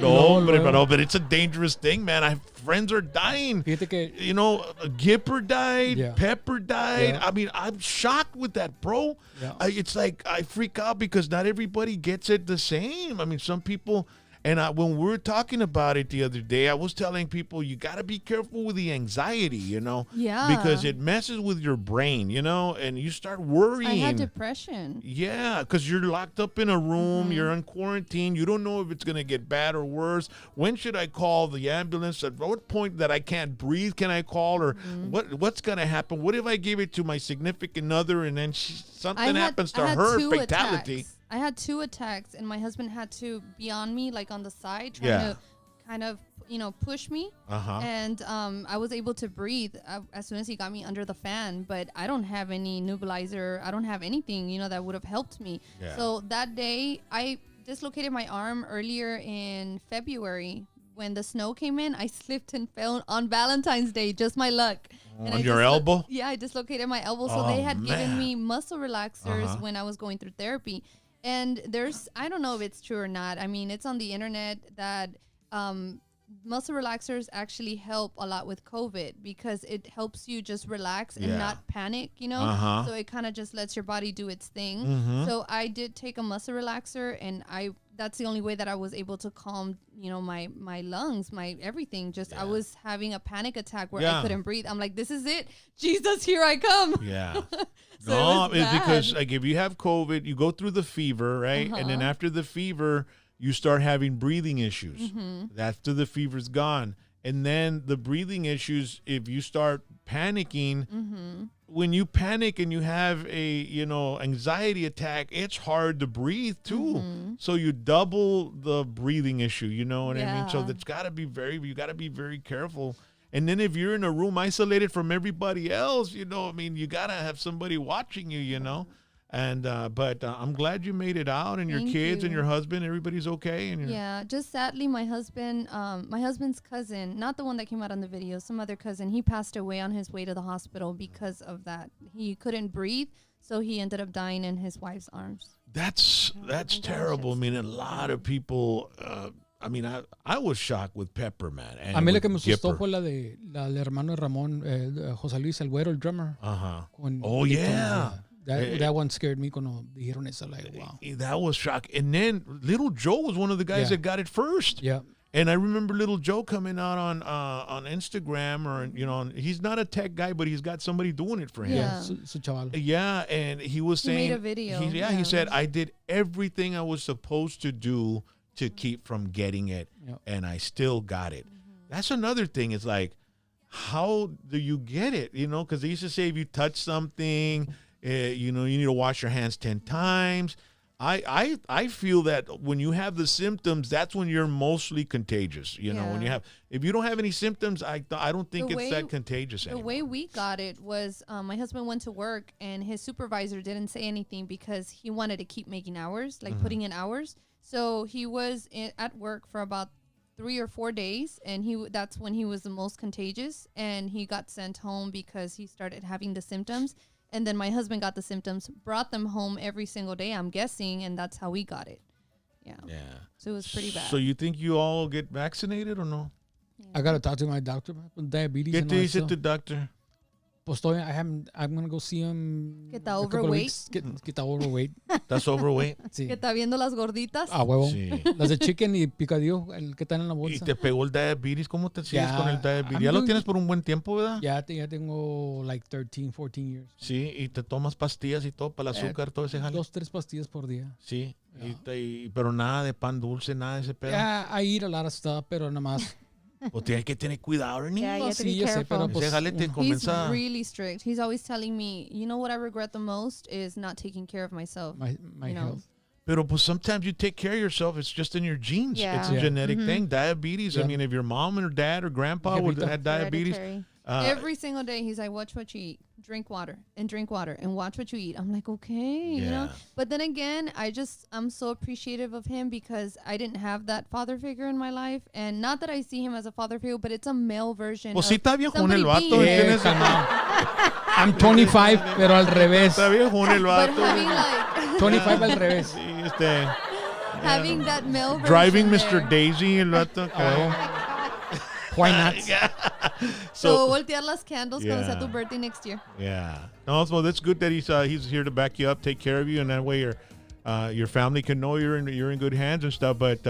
[SPEAKER 1] No,
[SPEAKER 2] luego.
[SPEAKER 1] but it's a dangerous thing, man. I have friends are dying.
[SPEAKER 2] Fíjate que
[SPEAKER 1] You know, Gipper died,
[SPEAKER 2] Yeah.
[SPEAKER 1] Pepper died.
[SPEAKER 2] Yeah.
[SPEAKER 1] I mean, I'm shocked with that, bro.
[SPEAKER 2] Yeah.
[SPEAKER 1] It's like I freak out because not everybody gets it the same. I mean, some people, and when we were talking about it the other day, I was telling people you got to be careful with the anxiety, you know,
[SPEAKER 4] Yeah.
[SPEAKER 1] because it messes with your brain, you know, and you start worrying.
[SPEAKER 4] I had depression.
[SPEAKER 1] Yeah, because you're locked up in a room, you're in quarantine, you don't know if it's going to get bad or worse. When should I call the ambulance? At what point that I can't breathe can I call? Or what's going to happen? What if I give it to my significant other and then something happens to
[SPEAKER 4] I had
[SPEAKER 1] her,
[SPEAKER 4] 2
[SPEAKER 1] fatality?
[SPEAKER 4] attacks. I had 2 attacks, and my husband had to be on me, like on the side, trying
[SPEAKER 1] Yeah.
[SPEAKER 4] to kind of, push me.
[SPEAKER 1] Uh-huh.
[SPEAKER 4] And I was able to breathe as soon as he got me under the fan, but I don't have any nebulizer. I don't have anything, that would have helped me.
[SPEAKER 1] Yeah.
[SPEAKER 4] So that day, I dislocated my arm earlier in February. When the snow came in, I slipped and fell on Valentine's Day, just my luck. And
[SPEAKER 1] On
[SPEAKER 4] I
[SPEAKER 1] your elbow?
[SPEAKER 4] Yeah, I dislocated my elbow. So
[SPEAKER 1] Oh,
[SPEAKER 4] they had
[SPEAKER 1] man.
[SPEAKER 4] given me muscle relaxers
[SPEAKER 1] Uh-huh.
[SPEAKER 4] when I was going through therapy. And I don't know if it's true or not. I mean, it's on the internet that muscle relaxers actually help a lot with COVID because it helps you just relax and
[SPEAKER 1] Yeah.
[SPEAKER 4] not panic,
[SPEAKER 1] Uh-huh.
[SPEAKER 4] So it kind of just lets your body do its thing.
[SPEAKER 1] Mhm.
[SPEAKER 4] So I did take a muscle relaxer, and that's the only way that I was able to calm, my lungs, my everything. Just I was having a panic attack where
[SPEAKER 1] Yeah.
[SPEAKER 4] I couldn't breathe. I'm like, this is it. Jesus, here I come.
[SPEAKER 1] Yeah.
[SPEAKER 4] So it
[SPEAKER 1] No,
[SPEAKER 4] was
[SPEAKER 1] it's because
[SPEAKER 4] bad.
[SPEAKER 1] like if you have COVID, you go through the fever, right? And then
[SPEAKER 4] Uh-huh.
[SPEAKER 1] after the fever, you start having breathing issues.
[SPEAKER 4] Mm-hmm.
[SPEAKER 1] After the fever's gone. And then the breathing issues, if you start panicking,
[SPEAKER 4] Mm-hmm.
[SPEAKER 1] when you panic and you have a, anxiety attack, it's hard to breathe too.
[SPEAKER 4] Mm-hmm.
[SPEAKER 1] So you double the breathing issue, you know what I mean? So
[SPEAKER 4] Yeah.
[SPEAKER 1] that's you got to be very careful. And then if you're in a room isolated from everybody else, you got to have somebody watching you. And but I'm glad you made it out, and your
[SPEAKER 4] Thank
[SPEAKER 1] kids and
[SPEAKER 4] you.
[SPEAKER 1] your husband, everybody's okay. And
[SPEAKER 4] Yeah, just sadly, my husband's cousin, not the one that came out on the video, some other cousin, he passed away on his way to the hospital because of that. He couldn't breathe, so he ended up dying in his wife's arms.
[SPEAKER 1] that's terrible. I mean, a lot of people. I was shocked with Pepper, man. And
[SPEAKER 2] a mí lo
[SPEAKER 1] with
[SPEAKER 2] que me asustó
[SPEAKER 1] Gipper.
[SPEAKER 2] fue la del hermano de Ramón, José Luis, el güero, el drummer.
[SPEAKER 1] Uh-huh.
[SPEAKER 2] Con-
[SPEAKER 1] Oh, yeah.
[SPEAKER 2] That one scared me cuando dijeron eso. Like, wow.
[SPEAKER 1] That was shocking. And then Little Joe was one of the guys
[SPEAKER 2] Yeah.
[SPEAKER 1] that got it first.
[SPEAKER 2] Yeah.
[SPEAKER 1] And I remember Little Joe coming out on Instagram, or he's not a tech guy, but he's got somebody doing it for him.
[SPEAKER 4] Yeah.
[SPEAKER 2] Su chaval.
[SPEAKER 1] Yeah, and he was
[SPEAKER 4] He
[SPEAKER 1] saying
[SPEAKER 4] made a video.
[SPEAKER 1] He
[SPEAKER 4] Yeah.
[SPEAKER 1] said I did everything I was supposed to do to keep from getting it,
[SPEAKER 2] Yeah.
[SPEAKER 1] and I still got it. That's another thing. It's like, how do you get it? Because they used to say if you touch something, you need to wash your hands 10 times. I feel that when you have the symptoms, that's when you're mostly contagious. When if you don't have any symptoms, I don't think
[SPEAKER 4] The
[SPEAKER 1] it's
[SPEAKER 4] way-
[SPEAKER 1] that contagious
[SPEAKER 4] The
[SPEAKER 1] anymore.
[SPEAKER 4] way we got it was my husband went to work, and his supervisor didn't say anything because he wanted to keep making hours, like putting in hours. So he was at work for about 3 or 4 days, and that's when he was the most contagious, and he got sent home because he started having the symptoms. And then my husband got the symptoms, brought them home every single day, I'm guessing, and that's how we got it. Yeah.
[SPEAKER 1] Yeah.
[SPEAKER 4] So it was pretty bad.
[SPEAKER 1] So you think you all get vaccinated or no?
[SPEAKER 2] I got to talk to my doctor about diabetes.
[SPEAKER 1] ¿Qué
[SPEAKER 2] and
[SPEAKER 1] te
[SPEAKER 2] all that
[SPEAKER 1] dice
[SPEAKER 2] stuff.
[SPEAKER 1] tu doctor?
[SPEAKER 2] Pues I'm going to go see him.
[SPEAKER 4] Que está
[SPEAKER 2] in a couple of
[SPEAKER 4] overweight.
[SPEAKER 2] weeks. Que está overweight.
[SPEAKER 1] ¿Estás overweight?
[SPEAKER 2] Sí.
[SPEAKER 4] ¿Que está viendo las gorditas?
[SPEAKER 2] A huevo.
[SPEAKER 1] Sí.
[SPEAKER 2] Las de chicken y picadillo, el que están en la
[SPEAKER 1] ¿Y
[SPEAKER 2] bolsa.
[SPEAKER 1] te pegó el diabetes? ¿Cómo te sigues
[SPEAKER 2] Ya,
[SPEAKER 1] con el diabetes?
[SPEAKER 2] I'm
[SPEAKER 1] Ya lo
[SPEAKER 2] doing-
[SPEAKER 1] tienes por un buen tiempo, ¿verdad?
[SPEAKER 2] Ya tengo like 13, 14 years.
[SPEAKER 1] Sí, y te tomas pastillas y todo para el azúcar, todo ese jale.
[SPEAKER 2] 2-3 pastillas por día.
[SPEAKER 1] Sí, pero nada de pan dulce, nada de ese pedo.
[SPEAKER 2] Yeah, I eat a lot of stuff, pero nada más.
[SPEAKER 1] O tienes que tener cuidado, Ernie.
[SPEAKER 3] Yeah, you have to be
[SPEAKER 2] Sí, yo sé, pero
[SPEAKER 3] careful.
[SPEAKER 2] pues.
[SPEAKER 1] Ese jale te
[SPEAKER 4] He's
[SPEAKER 1] comienza...
[SPEAKER 4] really strict. He's always telling me, you know what I regret the most is not taking care of myself.
[SPEAKER 2] My
[SPEAKER 4] you know.
[SPEAKER 2] health.
[SPEAKER 1] Pero pues sometimes you take care of yourself. It's just in your genes.
[SPEAKER 3] Yeah.
[SPEAKER 1] It's a
[SPEAKER 2] Yeah.
[SPEAKER 1] genetic thing. Diabetes. I
[SPEAKER 2] Yeah.
[SPEAKER 1] mean, if your mom or dad or grandpa would
[SPEAKER 2] Jefita.
[SPEAKER 1] had diabetes,
[SPEAKER 3] Hereditary.
[SPEAKER 4] Every single day, he's like, watch what you eat. drink water and watch what you eat. I'm like, okay, you know.
[SPEAKER 1] Yeah.
[SPEAKER 4] But then again, I'm so appreciative of him because I didn't have that father figure in my life, and not that I see him as a father figure, but it's a male version.
[SPEAKER 1] Pues sí está viejón el
[SPEAKER 4] somebody
[SPEAKER 1] vato.
[SPEAKER 4] being-
[SPEAKER 1] ¿Tienes-
[SPEAKER 2] I'm 25, pero al revés.
[SPEAKER 1] Está viejón el
[SPEAKER 4] But
[SPEAKER 1] vato.
[SPEAKER 4] having like
[SPEAKER 2] 25 al revés.
[SPEAKER 1] Sí,
[SPEAKER 4] having that male version
[SPEAKER 1] driving
[SPEAKER 4] there.
[SPEAKER 1] Mr. Daisy el vato.
[SPEAKER 2] Why not?
[SPEAKER 4] So voltear las candles cuando sea
[SPEAKER 1] Yeah.
[SPEAKER 4] tu birthday next year.
[SPEAKER 1] Yeah. No, so that's good that he's here to back you up, take care of you, and that way your family can know you're in good hands and stuff. But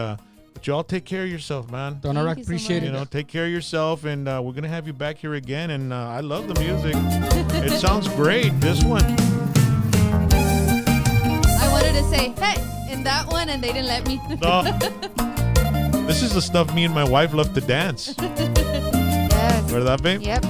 [SPEAKER 1] y'all take care of yourself, man.
[SPEAKER 2] Donna Rock,
[SPEAKER 4] you so
[SPEAKER 2] appreciate
[SPEAKER 4] much.
[SPEAKER 2] it.
[SPEAKER 1] You know, take care of yourself, and we're gonna have you back here again. And I love the music. It sounds great. This one.
[SPEAKER 4] I wanted to say, hey, in that one, and they didn't let me.
[SPEAKER 1] No. This is the stuff me and my wife love to dance.
[SPEAKER 3] Yes.
[SPEAKER 1] ¿Verdad, babe?
[SPEAKER 3] Yep.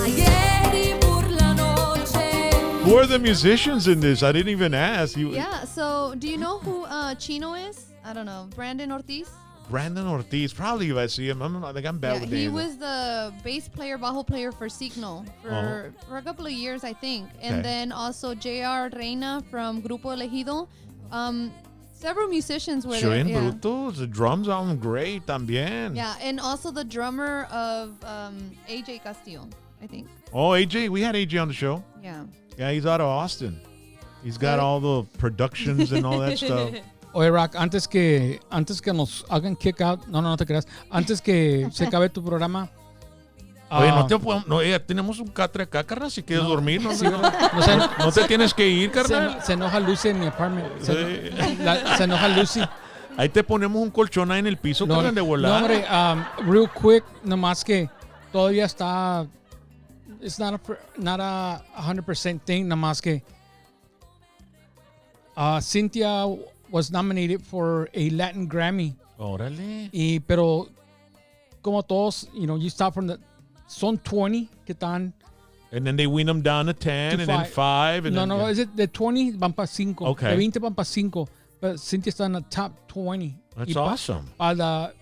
[SPEAKER 5] Ayer y por la noche.
[SPEAKER 1] Who are the musicians in this? I didn't even ask.
[SPEAKER 4] Yeah, so do you know who Chino is? I don't know. Brandon Ortiz?
[SPEAKER 1] Brandon Ortiz. Probably if I see him. I'm bad
[SPEAKER 4] Yeah,
[SPEAKER 1] with
[SPEAKER 4] he
[SPEAKER 1] names.
[SPEAKER 4] was the bass player, bajo player for Signo for a couple of years, I think. And
[SPEAKER 1] Okay.
[SPEAKER 4] then also J.R. Reina from Grupo Elegido. Several musicians were there.
[SPEAKER 1] Joen
[SPEAKER 4] Yeah.
[SPEAKER 1] Brutos. The drums sound great también.
[SPEAKER 4] Yeah, and also the drummer of AJ Castillo, I think.
[SPEAKER 1] Oh, AJ. We had AJ on the show.
[SPEAKER 4] Yeah.
[SPEAKER 1] Yeah, he's out of Austin. He's got all the productions and all that stuff.
[SPEAKER 2] Oye, Rock, antes que nos hagan kick out, no te creas, antes que se acabe tu programa.
[SPEAKER 1] Oye, ya tenemos un catre acá, carnal, si quieres dormir, ¿no?
[SPEAKER 2] Sí, ¿verdad?
[SPEAKER 1] No te tienes que ir, carnal.
[SPEAKER 2] Se enoja Lucy en mi apartment.
[SPEAKER 1] Sí.
[SPEAKER 2] Se enoja Lucy.
[SPEAKER 1] Ahí te ponemos un colchón ahí en el piso, carnal, de
[SPEAKER 2] No,
[SPEAKER 1] volar.
[SPEAKER 2] hombre, real quick, nomás que todavía está, it's not a 100% thing, nomás que Cynthia was nominated for a Latin Grammy.
[SPEAKER 1] Órale.
[SPEAKER 2] Pero como todos, you start from son 20 que están.
[SPEAKER 1] And then they win them down to 10 and then 5. And then,
[SPEAKER 2] Is it de 20 van para 5.
[SPEAKER 1] Okay.
[SPEAKER 2] De 20 van para 5. But Cynthia está en the top 20.
[SPEAKER 1] That's awesome.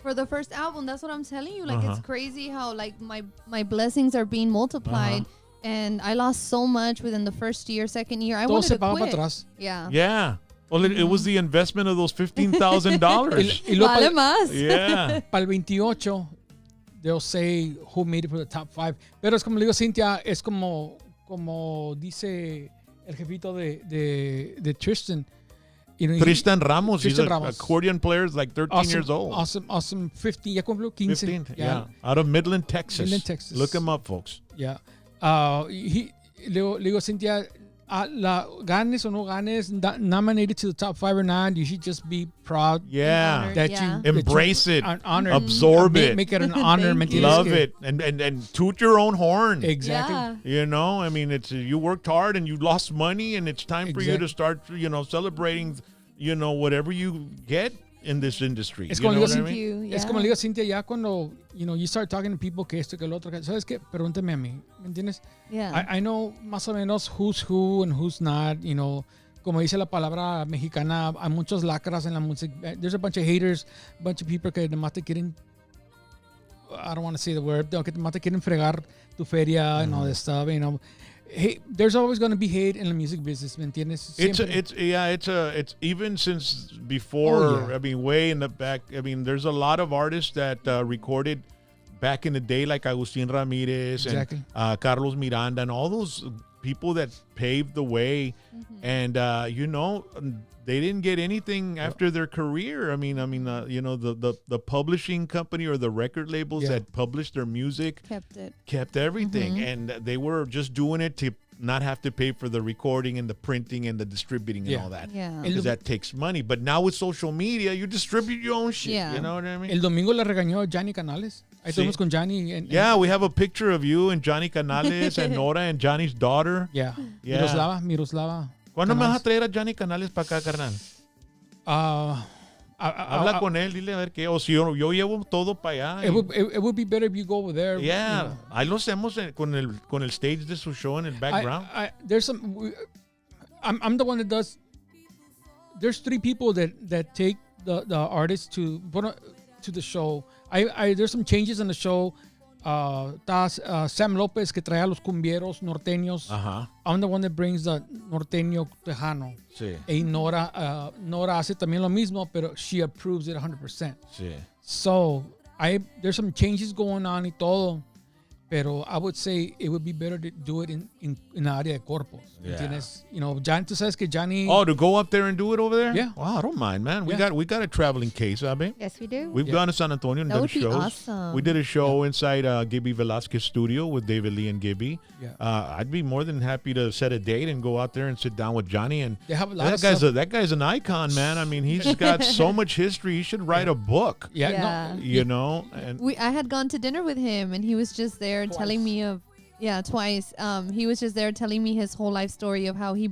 [SPEAKER 4] For the first album, that's what I'm telling you. Like, it's crazy how, like, my blessings are being multiplied. And I lost so much within the first year, second year. I
[SPEAKER 2] Todo
[SPEAKER 4] wanted
[SPEAKER 2] se
[SPEAKER 4] to
[SPEAKER 2] paga para
[SPEAKER 4] quit.
[SPEAKER 2] atrás.
[SPEAKER 4] Yeah.
[SPEAKER 1] Yeah. Well, it was the investment of those $15,000.
[SPEAKER 2] Y luego
[SPEAKER 4] Vale más.
[SPEAKER 1] Yeah.
[SPEAKER 2] para el 28, they'll say who made it for the top 5. Pero es como le digo, Cynthia, es como dice el jefito de Tristan.
[SPEAKER 1] Tristan Ramos.
[SPEAKER 2] Tristan
[SPEAKER 1] He's an
[SPEAKER 2] Ramos.
[SPEAKER 1] accordion player. Is like 13 years old.
[SPEAKER 2] Awesome 15. Ya cumplió 15.
[SPEAKER 1] 15. Yeah. Out of Midland, Texas.
[SPEAKER 2] Midland, Texas.
[SPEAKER 1] Look him up, folks.
[SPEAKER 2] Yeah. Le digo, Cynthia, ganes o no ganes, nominated to the top 5 or not, you should just be proud.
[SPEAKER 1] Yeah.
[SPEAKER 4] Honored.
[SPEAKER 2] That
[SPEAKER 4] Yeah.
[SPEAKER 2] you
[SPEAKER 1] Embrace it.
[SPEAKER 2] honor,
[SPEAKER 1] Absorb it.
[SPEAKER 2] Make it an honor.
[SPEAKER 4] Thank
[SPEAKER 2] ¿me
[SPEAKER 4] you.
[SPEAKER 2] entiendes?
[SPEAKER 1] Love
[SPEAKER 2] Que-
[SPEAKER 1] it. And toot your own horn.
[SPEAKER 2] Exactly.
[SPEAKER 4] Yeah.
[SPEAKER 1] You know, I mean, it's you worked hard and you lost money, and it's time for you to start, celebrating, whatever you get in this industry.
[SPEAKER 2] Es
[SPEAKER 1] You
[SPEAKER 2] como
[SPEAKER 1] know
[SPEAKER 2] le
[SPEAKER 1] what I
[SPEAKER 2] digo,
[SPEAKER 1] mean?
[SPEAKER 4] You, yeah.
[SPEAKER 2] Es como le digo a Cynthia, ya cuando, you start talking to people que esto, que lo otro, que, ¿sabes qué? Pregúntame a mí, ¿me entiendes?
[SPEAKER 4] Yeah.
[SPEAKER 2] I know más o menos who's who and who's not, como dice la palabra mexicana, hay muchos lacras en la música. There's a bunch of haters, a bunch of people que nomás te quieren, I don't want to say the word, que nomás te quieren fregar tu feria and all this stuff, Hey, there's always going to be hate in the music business, ¿me entiendes? Siempre.
[SPEAKER 1] It's even since before.
[SPEAKER 2] Oh, yeah.
[SPEAKER 1] I mean, way in the back. I mean, there's a lot of artists that recorded back in the day, like Agustin Ramirez
[SPEAKER 2] Exactly.
[SPEAKER 1] and Carlos Miranda, and all those people that paved the way. And they didn't get anything after their career. I mean, the publishing company or the record labels
[SPEAKER 2] Yeah.
[SPEAKER 1] that published their music
[SPEAKER 4] kept it.
[SPEAKER 1] everything, and they were just doing it to not have to pay for the recording and the printing and the distributing and
[SPEAKER 2] Yeah.
[SPEAKER 1] all that.
[SPEAKER 4] Yeah.
[SPEAKER 1] Because that takes money. But now with social media, you distribute your own shit.
[SPEAKER 4] Yeah.
[SPEAKER 1] You know what I mean?
[SPEAKER 2] El domingo le regañó Johnny Canales. Ahí
[SPEAKER 1] Sí.
[SPEAKER 2] estuvimos con Johnny.
[SPEAKER 1] Yeah, we have a picture of you and Johnny Canales and Nora and Johnny's daughter.
[SPEAKER 2] Yeah.
[SPEAKER 1] Yeah.
[SPEAKER 2] Miroslava.
[SPEAKER 1] ¿Cuándo me vas a
[SPEAKER 2] Canales.
[SPEAKER 1] traer a Johnny Canales para acá, carnal? Habla con él, dile a ver qué. O si yo llevo todo para allá.
[SPEAKER 2] It would be better if you go over there.
[SPEAKER 1] Yeah. Ahí lo hacemos con el stage de su show en el background.
[SPEAKER 2] There's I'm the one that does. There's 3 people that take the artists to the show. There's some changes in the show. Sam López, que trae a los cumbieros norteños.
[SPEAKER 1] Ajá.
[SPEAKER 2] I'm the one that brings the norteño tejano.
[SPEAKER 1] Sí.
[SPEAKER 2] Y Nora hace también lo mismo, pero she approves it 100%.
[SPEAKER 1] Sí.
[SPEAKER 2] So, there's some changes going on y todo, pero I would say it would be better to do it in la área de corpos.
[SPEAKER 1] Yeah.
[SPEAKER 2] ¿Entiendes? You know, tú sabes que Johnny...
[SPEAKER 1] Oh, to go up there and do it over there?
[SPEAKER 2] Yeah.
[SPEAKER 1] Wow, I don't mind, man. We
[SPEAKER 2] Yeah.
[SPEAKER 1] got a traveling case, Abby.
[SPEAKER 3] Yes, we do.
[SPEAKER 1] We've gone to San Antonio and
[SPEAKER 3] That
[SPEAKER 1] done
[SPEAKER 3] would be
[SPEAKER 1] shows.
[SPEAKER 3] awesome.
[SPEAKER 1] We did a show inside Gibby Velasquez studio with David Lee and Gibby.
[SPEAKER 2] Yeah.
[SPEAKER 1] I'd be more than happy to set a date and go out there and sit down with Johnny. And
[SPEAKER 2] They have a lot of stuff.
[SPEAKER 1] that guy's an icon, man. I mean, he's got so much history. He should write a book.
[SPEAKER 2] Yeah,
[SPEAKER 4] Yeah.
[SPEAKER 2] no,
[SPEAKER 1] You know, and
[SPEAKER 4] I had gone to dinner with him, and he was just there telling me of twice. He was just there telling me his whole life story of how he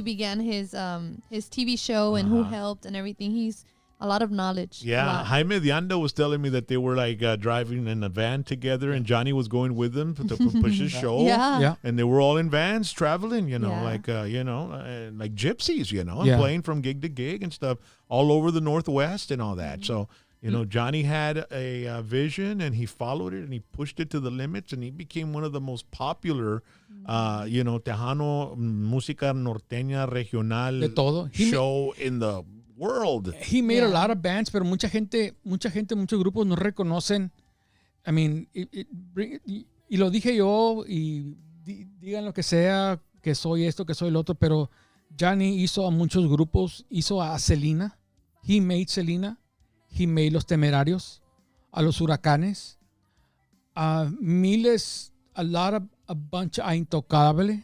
[SPEAKER 4] began his TV show and who helped and everything. He's a lot of knowledge. a
[SPEAKER 1] yeah,
[SPEAKER 4] lot.
[SPEAKER 1] Jaime Diando was telling me that they were like driving in a van together, and Johnny was going with them to push his show.
[SPEAKER 4] Yeah.
[SPEAKER 2] yeah.
[SPEAKER 1] And they were all in vans traveling, you know,
[SPEAKER 4] Yeah.
[SPEAKER 1] like like gypsies, you know, and
[SPEAKER 2] Yeah.
[SPEAKER 1] playing from gig to gig and stuff all over the Northwest and all that. So, you know, Johnny had a vision, and he followed it, and he pushed it to the limits, and he became one of the most popular, Tejano música norteña regional
[SPEAKER 2] De todo.
[SPEAKER 1] show in the world.
[SPEAKER 2] He made a
[SPEAKER 4] Yeah.
[SPEAKER 2] lot of bands, pero muchos grupos no reconocen. I mean, y lo dije yo, y digan lo que sea, que soy esto, que soy lo otro, pero Johnny hizo a muchos grupos, hizo a Selena. He made Selena. He made Los Temerarios, a Los Huracanes, a miles, a bunch of Intocable,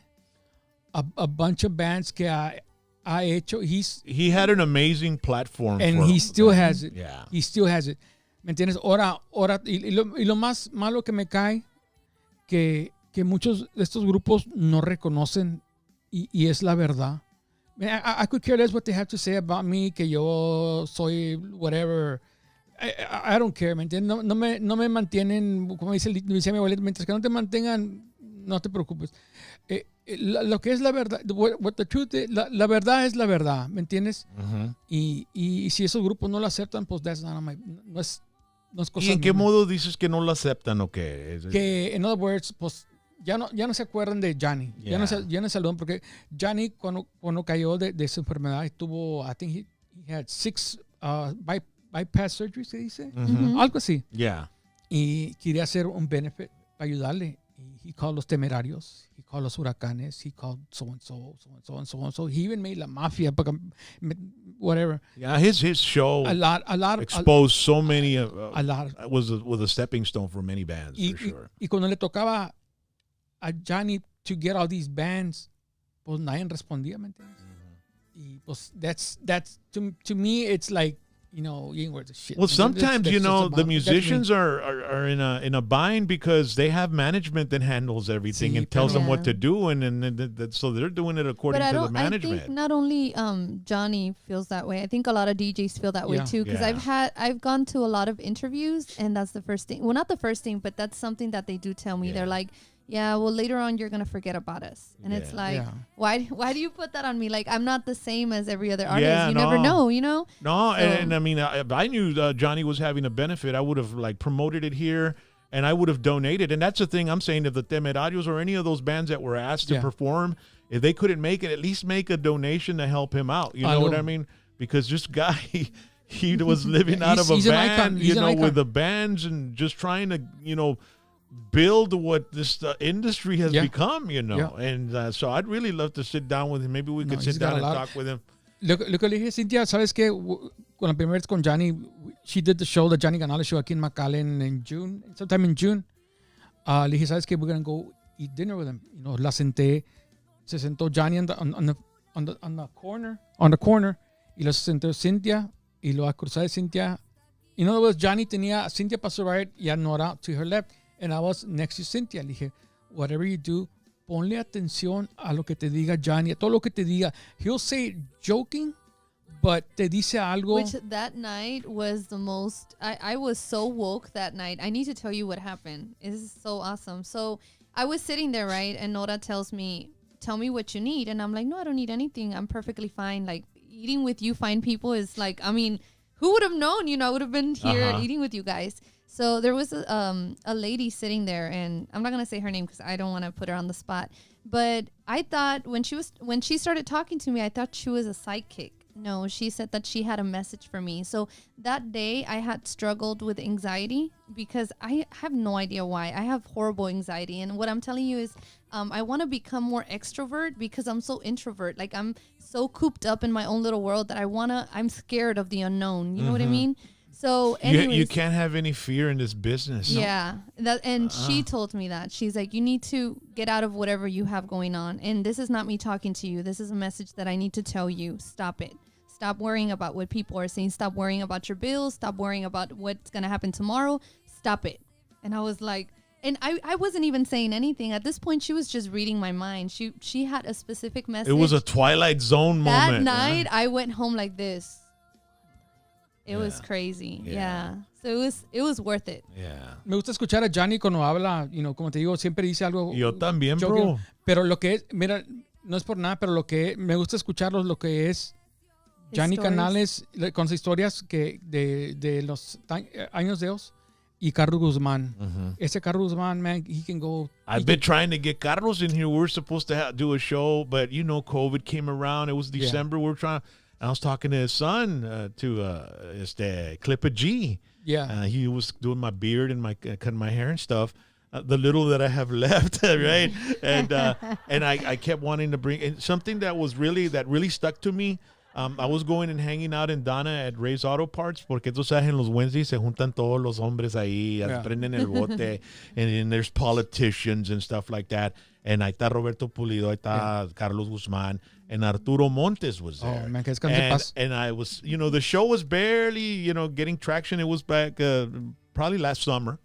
[SPEAKER 2] a bunch of bands que ha hecho.
[SPEAKER 1] He had an amazing platform.
[SPEAKER 2] And
[SPEAKER 1] for
[SPEAKER 2] he
[SPEAKER 1] him.
[SPEAKER 2] still has it.
[SPEAKER 1] Yeah.
[SPEAKER 2] He still has it. ¿Me entiendes? Ahora, y lo más malo que me cae, que muchos de estos grupos no reconocen, y es la verdad. I could care less what they have to say about me, que yo soy whatever. I don't care, ¿me entiendes? No me mantienen, como dice mi abuelita, mientras que no te mantengan, no te preocupes. Lo que es la verdad, what the truth is, la verdad es la verdad, ¿me entiendes?
[SPEAKER 1] Uh-huh.
[SPEAKER 2] Y si esos grupos no lo aceptan, pues that's not no es cosa
[SPEAKER 1] ¿Y en qué
[SPEAKER 2] mía.
[SPEAKER 1] modo dices que no lo aceptan o qué?
[SPEAKER 2] Que, in other words, pues ya no se acuerdan de Johnny.
[SPEAKER 1] Yeah.
[SPEAKER 2] Ya no saludan, porque Johnny cuando cayó de esa enfermedad, tuvo, I think he had 6 bypass surgeries, se dice. Algo así.
[SPEAKER 1] Yeah.
[SPEAKER 2] Y quería hacer un benefit para ayudarle. Y he called Los Temerarios. He called Los Huracanes. He called so-and-so, so-and-so, and so-and-so. He even made La Mafia, whatever.
[SPEAKER 1] Yeah, his show
[SPEAKER 2] A lot.
[SPEAKER 1] exposed so many.
[SPEAKER 2] A lot.
[SPEAKER 1] Was a stepping stone for many bands, for sure.
[SPEAKER 2] Y cuando le tocaba a Johnny to get all these bands, pues nadie respondía, ¿me entiendes? Y pues that's to me, it's like, you know, you ain't worth a shit.
[SPEAKER 1] Well,
[SPEAKER 2] That's
[SPEAKER 1] sometimes,
[SPEAKER 2] just
[SPEAKER 1] the
[SPEAKER 2] about-
[SPEAKER 1] musicians
[SPEAKER 2] that's
[SPEAKER 1] are in a bind because they have management that handles everything
[SPEAKER 2] Sí,
[SPEAKER 1] and tells them
[SPEAKER 4] pero-
[SPEAKER 1] what to do, and so they're doing it according
[SPEAKER 4] But I
[SPEAKER 1] to the
[SPEAKER 4] don't. I
[SPEAKER 1] management.
[SPEAKER 4] think not only Johnny feels that way. I think a lot of DJs feel that way
[SPEAKER 2] Yeah.
[SPEAKER 4] too. Because
[SPEAKER 1] Yeah.
[SPEAKER 4] I've gone to a lot of interviews, and that's the first thing. Well, not the first thing, but that's something that they do tell me.
[SPEAKER 1] Yeah.
[SPEAKER 4] They're like, yeah, well, later on you're gonna forget about us, and it's
[SPEAKER 1] Yeah.
[SPEAKER 4] like,
[SPEAKER 2] Yeah.
[SPEAKER 4] why do you put that on me? Like, I'm not the same as every other artist.
[SPEAKER 1] Yeah,
[SPEAKER 4] You never
[SPEAKER 1] no.
[SPEAKER 4] know, you know.
[SPEAKER 1] No,
[SPEAKER 4] So-
[SPEAKER 1] and I mean, if I knew Johnny was having a benefit, I would have like promoted it here, and I would have donated. And that's the thing I'm saying. If the Temerarios or any of those bands that were asked to
[SPEAKER 2] Yeah.
[SPEAKER 1] perform, if they couldn't make it, at least make a donation to help him out. You
[SPEAKER 2] I
[SPEAKER 1] know what
[SPEAKER 2] know.
[SPEAKER 1] I mean? Because this guy, he was living out of a
[SPEAKER 2] He's an
[SPEAKER 1] van,
[SPEAKER 2] icon. He's an icon.
[SPEAKER 1] with the bands and just trying to, build what this industry has
[SPEAKER 2] Yeah.
[SPEAKER 1] become,
[SPEAKER 2] Yeah.
[SPEAKER 1] And so I'd really love to sit down with him. Maybe we
[SPEAKER 2] No,
[SPEAKER 1] could
[SPEAKER 2] he's
[SPEAKER 1] sit
[SPEAKER 2] got
[SPEAKER 1] down
[SPEAKER 2] a
[SPEAKER 1] and
[SPEAKER 2] lot.
[SPEAKER 1] talk with him.
[SPEAKER 2] Lo que le dije, Cynthia, ¿sabes qué? Con la primera vez con Johnny, she did the show, the Johnny Ganales show aquí en McAllen in June, sometime in June. Le dije, ¿sabes qué? We're going to go eat dinner with him. La senté, se sentó Johnny on the corner, y lo sentó Cynthia, y lo cruzó de Cynthia. In other words, Johnny tenía a Cynthia para su right y a Nora to her left, and I was next to Cynthia. Le dije, whatever you do, ponle atención a lo que te diga Johnny, a todo lo que te diga. He'll say it joking, but te dice algo.
[SPEAKER 4] Which that night was the most. I was so woke that night. I need to tell you what happened. This is so awesome. So I was sitting there, right, and Nora tells me, "Tell me what you need," and I'm like, "No, I don't need anything. I'm perfectly fine. Like eating with you fine people is like, I mean, who would have known? I would have been here eating with you guys." So there was a lady sitting there, and I'm not gonna say her name because I don't want to put her on the spot. But I thought when she started talking to me, I thought she was a sidekick. No, she said that she had a message for me. So that day I had struggled with anxiety because I have no idea why. I have horrible anxiety. And what I'm telling you is I want to become more extrovert because I'm so introvert. Like I'm so cooped up in my own little world that I'm scared of the unknown. You know what I mean? So anyways,
[SPEAKER 1] you can't have any fear in this business.
[SPEAKER 4] Yeah. She told me that. She's like, you need to get out of whatever you have going on. And this is not me talking to you. This is a message that I need to tell you. Stop it. Stop worrying about what people are saying. Stop worrying about your bills. Stop worrying about what's going to happen tomorrow. Stop it. And I was like, and I wasn't even saying anything. At this point, she was just reading my mind. She had a specific message.
[SPEAKER 1] It was a Twilight Zone
[SPEAKER 4] That
[SPEAKER 1] moment.
[SPEAKER 4] night, I went home like this. It was crazy. Yeah. So it was worth it.
[SPEAKER 1] Yeah.
[SPEAKER 2] Me gusta escuchar a Johnny cuando habla, como te digo, siempre dice algo.
[SPEAKER 1] Yo también,
[SPEAKER 2] joking.
[SPEAKER 1] bro.
[SPEAKER 2] Pero lo que es, mira, no es por nada, pero me gusta escucharlos, lo que es Johnny Canales con sus historias de los años de ellos y Carlos Guzmán. Ese Carlos Guzmán, man, he can go.
[SPEAKER 1] I've been trying to get Carlos in here. We were supposed to do a show, but COVID came around. It was December. We were trying. I was talking to his son, Clippa G.
[SPEAKER 2] Yeah.
[SPEAKER 1] He was doing my beard and cutting my hair and stuff. The little that I have left, right? And I kept wanting to bring and something that really stuck to me. I was going and hanging out in Donna at Ray's Auto Parts porque tú sabes en los Wednesdays se juntan todos los hombres ahí, prenden el bote, and then there's politicians and stuff like that. And ahí está Roberto Pulido, ahí está Carlos Guzmán, and Arturo Montes was there.
[SPEAKER 2] Oh, man, que descanse en paz.
[SPEAKER 1] And I was, the show was barely, getting traction. It was back probably last summer,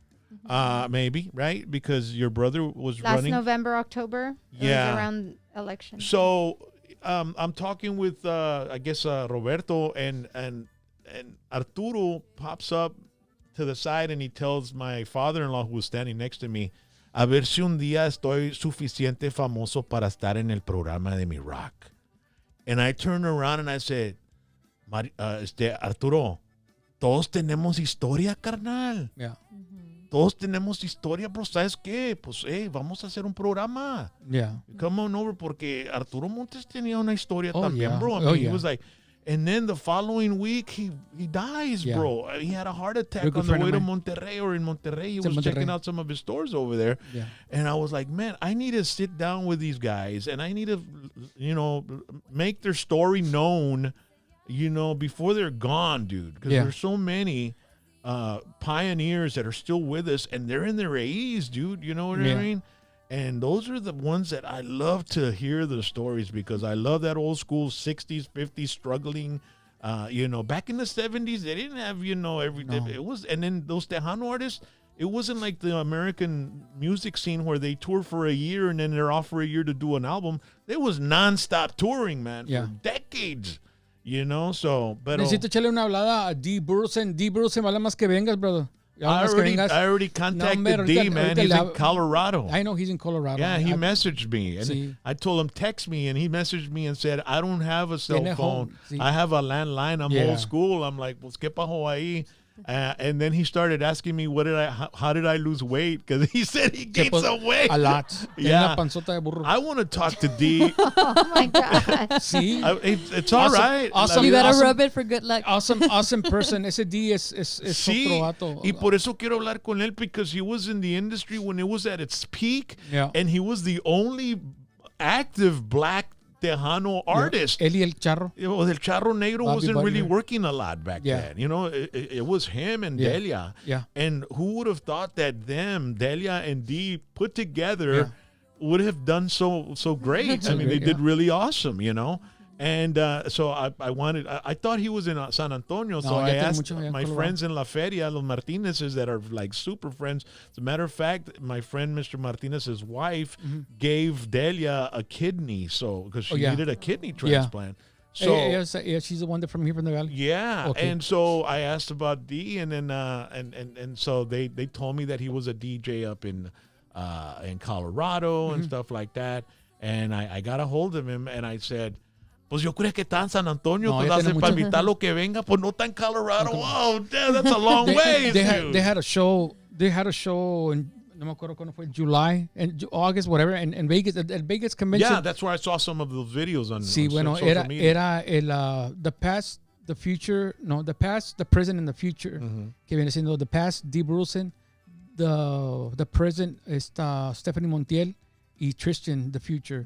[SPEAKER 1] maybe, right? Because your brother was running.
[SPEAKER 3] Last November, October. It was around election.
[SPEAKER 1] So I'm talking with, I guess, Roberto, and Arturo pops up to the side, and he tells my father-in-law, who was standing next to me, a ver si un día estoy suficiente famoso para estar en el programa de mi rock. And I turned around and I said, Arturo, todos tenemos historia, carnal.
[SPEAKER 2] Yeah.
[SPEAKER 1] Todos tenemos historia, bro. ¿Sabes qué? Pues, vamos a hacer un programa.
[SPEAKER 2] Yeah.
[SPEAKER 1] Come on over, porque Arturo Montes tenía una historia también,
[SPEAKER 2] yeah.
[SPEAKER 1] bro. I mean, he was like, and then the following week, he dies, bro. He had a heart attack on the way to Monterrey, or in Monterrey. He was checking out some of his stores over there.
[SPEAKER 2] Yeah.
[SPEAKER 1] And I was like, man, I need to sit down with these guys, and I need to, make their story known, before they're gone, dude. Because there's so many pioneers that are still with us, and they're in their 80s, dude. You know what I mean? And those are the ones that I love to hear the stories, because I love that old school 60s, 50s struggling. Back in the 70s, they didn't have, it was, and then those Tejano artists, it wasn't like the American music scene where they tour for a year and then they're off for a year to do an album. It was nonstop touring, man, for decades. So, pero
[SPEAKER 2] necesito echarle una hablada a D. Burleson. D. Burleson, vale más que vengas, brother.
[SPEAKER 1] I already contacted D, man. He's in Colorado.
[SPEAKER 2] I know he's in Colorado.
[SPEAKER 1] Yeah, he messaged me. And I told him, text me. And he messaged me and said, I don't have a cell phone. I have a landline. I'm old school. I'm like, pues, ¿qué pasó ahí? And then he started asking me, how did I lose weight? Because he said he gained some weight.
[SPEAKER 2] A lot.
[SPEAKER 1] Yeah.
[SPEAKER 2] Una panzota de burro.
[SPEAKER 1] I want to talk to D.
[SPEAKER 3] Oh, my God.
[SPEAKER 2] Sí.
[SPEAKER 1] It's all right.
[SPEAKER 2] Awesome.
[SPEAKER 4] You better rub it for good luck.
[SPEAKER 2] Awesome person. Ese D es
[SPEAKER 1] Sí,
[SPEAKER 2] otro vato.
[SPEAKER 1] y por eso quiero hablar con él, because he was in the industry when it was at its peak, and he was the only active black Tejano artist.
[SPEAKER 2] Él y el Charro.
[SPEAKER 1] El Charro Negro
[SPEAKER 2] Bobby
[SPEAKER 1] wasn't really
[SPEAKER 2] Butler.
[SPEAKER 1] working a lot back then. It was him and Delia.
[SPEAKER 2] Yeah.
[SPEAKER 1] And who would have thought that Delia and D put together would have done so great? I mean, they did really awesome, And so I thought he was in San Antonio. So I asked my friends in La Feria, los Martinez's, that are like super friends. As a matter of fact, my friend Mr. Martinez's wife gave Delia a kidney, because she needed a kidney transplant. So
[SPEAKER 2] she's the one that from here from the valley.
[SPEAKER 1] Yeah,
[SPEAKER 2] okay.
[SPEAKER 1] And so I asked about D, and then and so they told me that he was a DJ up in Colorado and stuff like that. And I got a hold of him, and I said, Pues yo creía que está en San Antonio,
[SPEAKER 2] No,
[SPEAKER 1] pues
[SPEAKER 2] ya tiene
[SPEAKER 1] para
[SPEAKER 2] mucho.
[SPEAKER 1] invitar lo que venga, pues no está en Colorado. Wow, damn, that's a long way.
[SPEAKER 2] They had a show. They had a show in, no me acuerdo cuándo fue, July and August, whatever, in Vegas, at Vegas convention.
[SPEAKER 1] Yeah, that's where I saw some of those videos on.
[SPEAKER 2] Sí,
[SPEAKER 1] on
[SPEAKER 2] bueno,
[SPEAKER 1] social media.
[SPEAKER 2] era el the past, the future, no, the past, the present, and the future. Que viene siendo the past, Dee Brusen, the present, Stephanie Montiel, y Tristan, the future.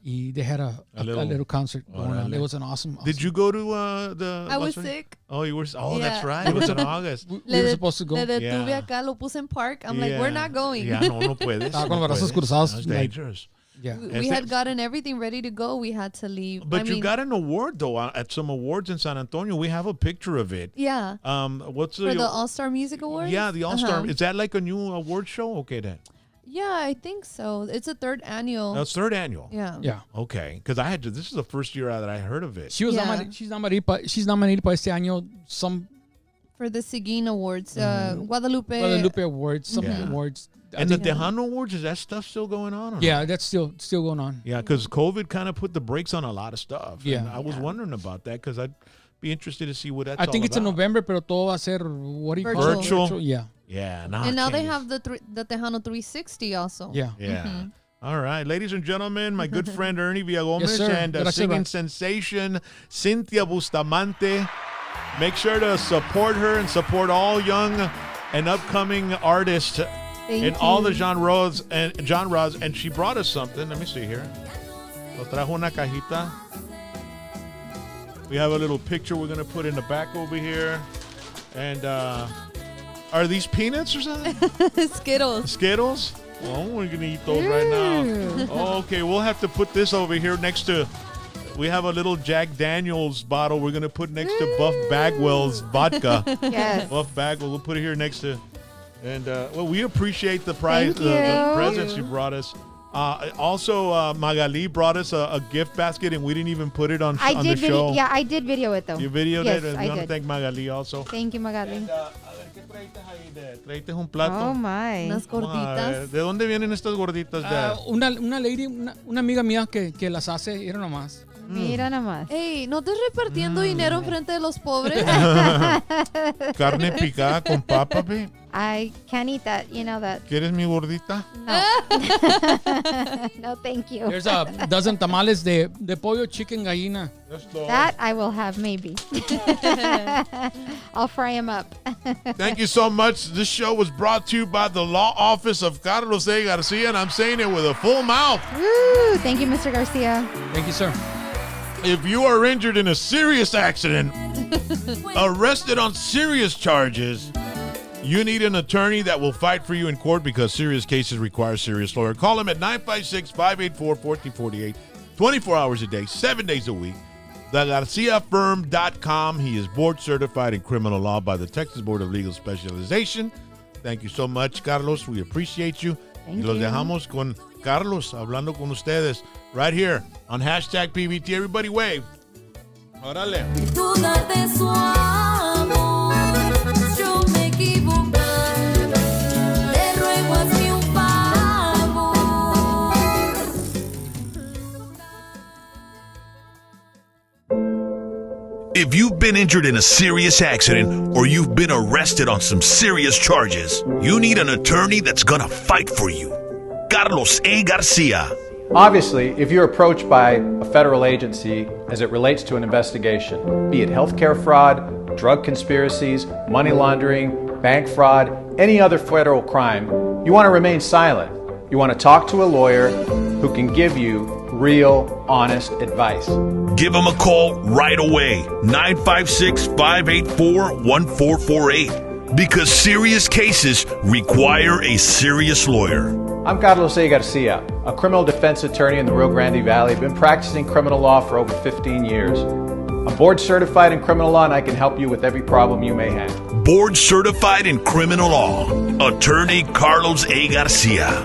[SPEAKER 2] Y they had a little concert going on. It was an awesome.
[SPEAKER 1] Did you go to the?
[SPEAKER 4] I was sick.
[SPEAKER 1] Oh, you were. Oh,
[SPEAKER 4] Yeah.
[SPEAKER 1] that's right. It was in August.
[SPEAKER 2] We were supposed to go.
[SPEAKER 4] Le detuve
[SPEAKER 1] Yeah.
[SPEAKER 4] acá, lo puse en park. I'm like, we're not going.
[SPEAKER 1] Yeah, no puedes.
[SPEAKER 2] Estaba con
[SPEAKER 1] no
[SPEAKER 2] los brazos
[SPEAKER 1] puedes.
[SPEAKER 2] cruzados,
[SPEAKER 1] That's
[SPEAKER 2] like-
[SPEAKER 1] dangerous.
[SPEAKER 2] Yeah.
[SPEAKER 4] We had gotten everything ready to go. We had to leave.
[SPEAKER 1] But you got an award though at some awards in San Antonio. We have a picture of it.
[SPEAKER 4] Yeah.
[SPEAKER 1] What's
[SPEAKER 4] For the All-Star Music Awards?
[SPEAKER 1] Yeah, the All-Star.
[SPEAKER 4] Uh-huh.
[SPEAKER 1] Is that like a new award show? Okay, then.
[SPEAKER 4] Yeah, I think so. It's a third annual.
[SPEAKER 1] That's third annual.
[SPEAKER 4] Yeah.
[SPEAKER 2] Yeah.
[SPEAKER 1] Okay, because this is the first year that I heard of it.
[SPEAKER 2] She was
[SPEAKER 4] Yeah.
[SPEAKER 2] she's nominated para este año some
[SPEAKER 4] For the Seguin Awards. Guadalupe.
[SPEAKER 2] Guadalupe Awards, some
[SPEAKER 1] Yeah.
[SPEAKER 2] awards. I
[SPEAKER 1] And the
[SPEAKER 2] think-
[SPEAKER 1] Tejano Awards, is that stuff still going on? Or
[SPEAKER 2] yeah, that's still going on.
[SPEAKER 1] Yeah, because COVID kind of put the brakes on a lot of stuff.
[SPEAKER 2] Yeah.
[SPEAKER 1] And I was wondering about that because I'd be interested to see what that's
[SPEAKER 2] I think
[SPEAKER 1] all
[SPEAKER 2] it's in
[SPEAKER 1] about.
[SPEAKER 2] November, pero todo va a ser, what do you call it?
[SPEAKER 1] Virtual.
[SPEAKER 2] Yeah.
[SPEAKER 1] Yeah.
[SPEAKER 4] And now they have the Tejano 360 also.
[SPEAKER 2] Yeah.
[SPEAKER 1] Yeah. All right. Ladies and gentlemen, my good friend Ernie Villagomez
[SPEAKER 2] Yes, sir.
[SPEAKER 1] and
[SPEAKER 2] Gracias,
[SPEAKER 1] singing
[SPEAKER 2] Ron.
[SPEAKER 1] sensation CYNTHIA Bustamante. Make sure to support her and support all young and upcoming artists in all the genres. And she brought us something. Let me see here. Nos trajo una cajita. We have a little picture we're going to put in the back over here. And are these peanuts or something?
[SPEAKER 4] Skittles.
[SPEAKER 1] Skittles? Oh, we're going to eat those right now. Oh, okay, we'll have to put this over here next to... We have a little Jack Daniels bottle we're going to put next to Buff Bagwell's vodka.
[SPEAKER 3] Yes.
[SPEAKER 1] Buff Bagwell. We'll put it here next to... And, well, we appreciate the prize,
[SPEAKER 3] Thank
[SPEAKER 1] the
[SPEAKER 3] you.
[SPEAKER 1] presents you brought us. Also, Magali brought us a gift basket, and we didn't even put it on,
[SPEAKER 3] I
[SPEAKER 1] on
[SPEAKER 3] did
[SPEAKER 1] the show.
[SPEAKER 3] Yeah, I did video it though.
[SPEAKER 1] You videoed
[SPEAKER 3] Yes,
[SPEAKER 1] it, and
[SPEAKER 3] I
[SPEAKER 1] we want to
[SPEAKER 3] did.
[SPEAKER 1] thank Magali also.
[SPEAKER 3] Thank you, Magali.
[SPEAKER 1] And, a ver, ¿qué traites ahí de? ¿Traites un plato?
[SPEAKER 3] Oh my.
[SPEAKER 4] Unas
[SPEAKER 1] Vamos a ver,
[SPEAKER 4] gorditas.
[SPEAKER 1] ¿de dónde vienen estas gorditas?
[SPEAKER 2] Una lady, una amiga mía que las hace, era nomás.
[SPEAKER 3] Mira nomás.
[SPEAKER 4] Ey, ¿no estás repartiendo dinero enfrente de los pobres?
[SPEAKER 1] Carne picada con papa, babe.
[SPEAKER 3] I can't eat that. You know that.
[SPEAKER 1] ¿Quieres mi gordita?
[SPEAKER 3] No, thank you.
[SPEAKER 2] There's a dozen tamales de pollo, chicken, gallina.
[SPEAKER 3] That I will have maybe. I'll fry them up.
[SPEAKER 1] Thank you so much. This show was brought to you by the law office of Carlos A. Garcia, and I'm saying it with a full mouth.
[SPEAKER 3] Woo! Thank you, Mr. Garcia.
[SPEAKER 2] Thank you, sir.
[SPEAKER 1] If you are injured in a serious accident, arrested on serious charges, you need an attorney that will fight for you in court because serious cases require serious lawyer. Call him at 956-584-1448, 24 hours a day, 7 days a week. TheGarciaFirm.com. He is board certified in criminal law by the Texas Board of Legal Specialization. Thank you so much, Carlos. We appreciate you.
[SPEAKER 3] Thank
[SPEAKER 1] y los
[SPEAKER 3] you.
[SPEAKER 1] dejamos con Carlos hablando con ustedes right here on hashtag PBT. Everybody wave. Órale.
[SPEAKER 5] Tú darte su amor, yo me equivoqué. Te ruego hazme un favor.
[SPEAKER 6] If you've been injured in a serious accident or you've been arrested on some serious charges, you need an attorney that's gonna fight for you. Carlos A. Garcia.
[SPEAKER 7] Obviously, if you're approached by a federal agency as it relates to an investigation, be it healthcare fraud, drug conspiracies, money laundering, bank fraud, any other federal crime, you want to remain silent. You want to talk to a lawyer who can give you real, honest advice.
[SPEAKER 6] Give him a call right away. 956-584-1448. Because serious cases require a serious lawyer.
[SPEAKER 7] I'm Carlos A. Garcia, a criminal defense attorney in the Rio Grande Valley. I've been practicing criminal law for over 15 years. I'm board certified in criminal law and I can help you with every problem you may have.
[SPEAKER 6] Board certified in criminal law. Attorney Carlos A. Garcia.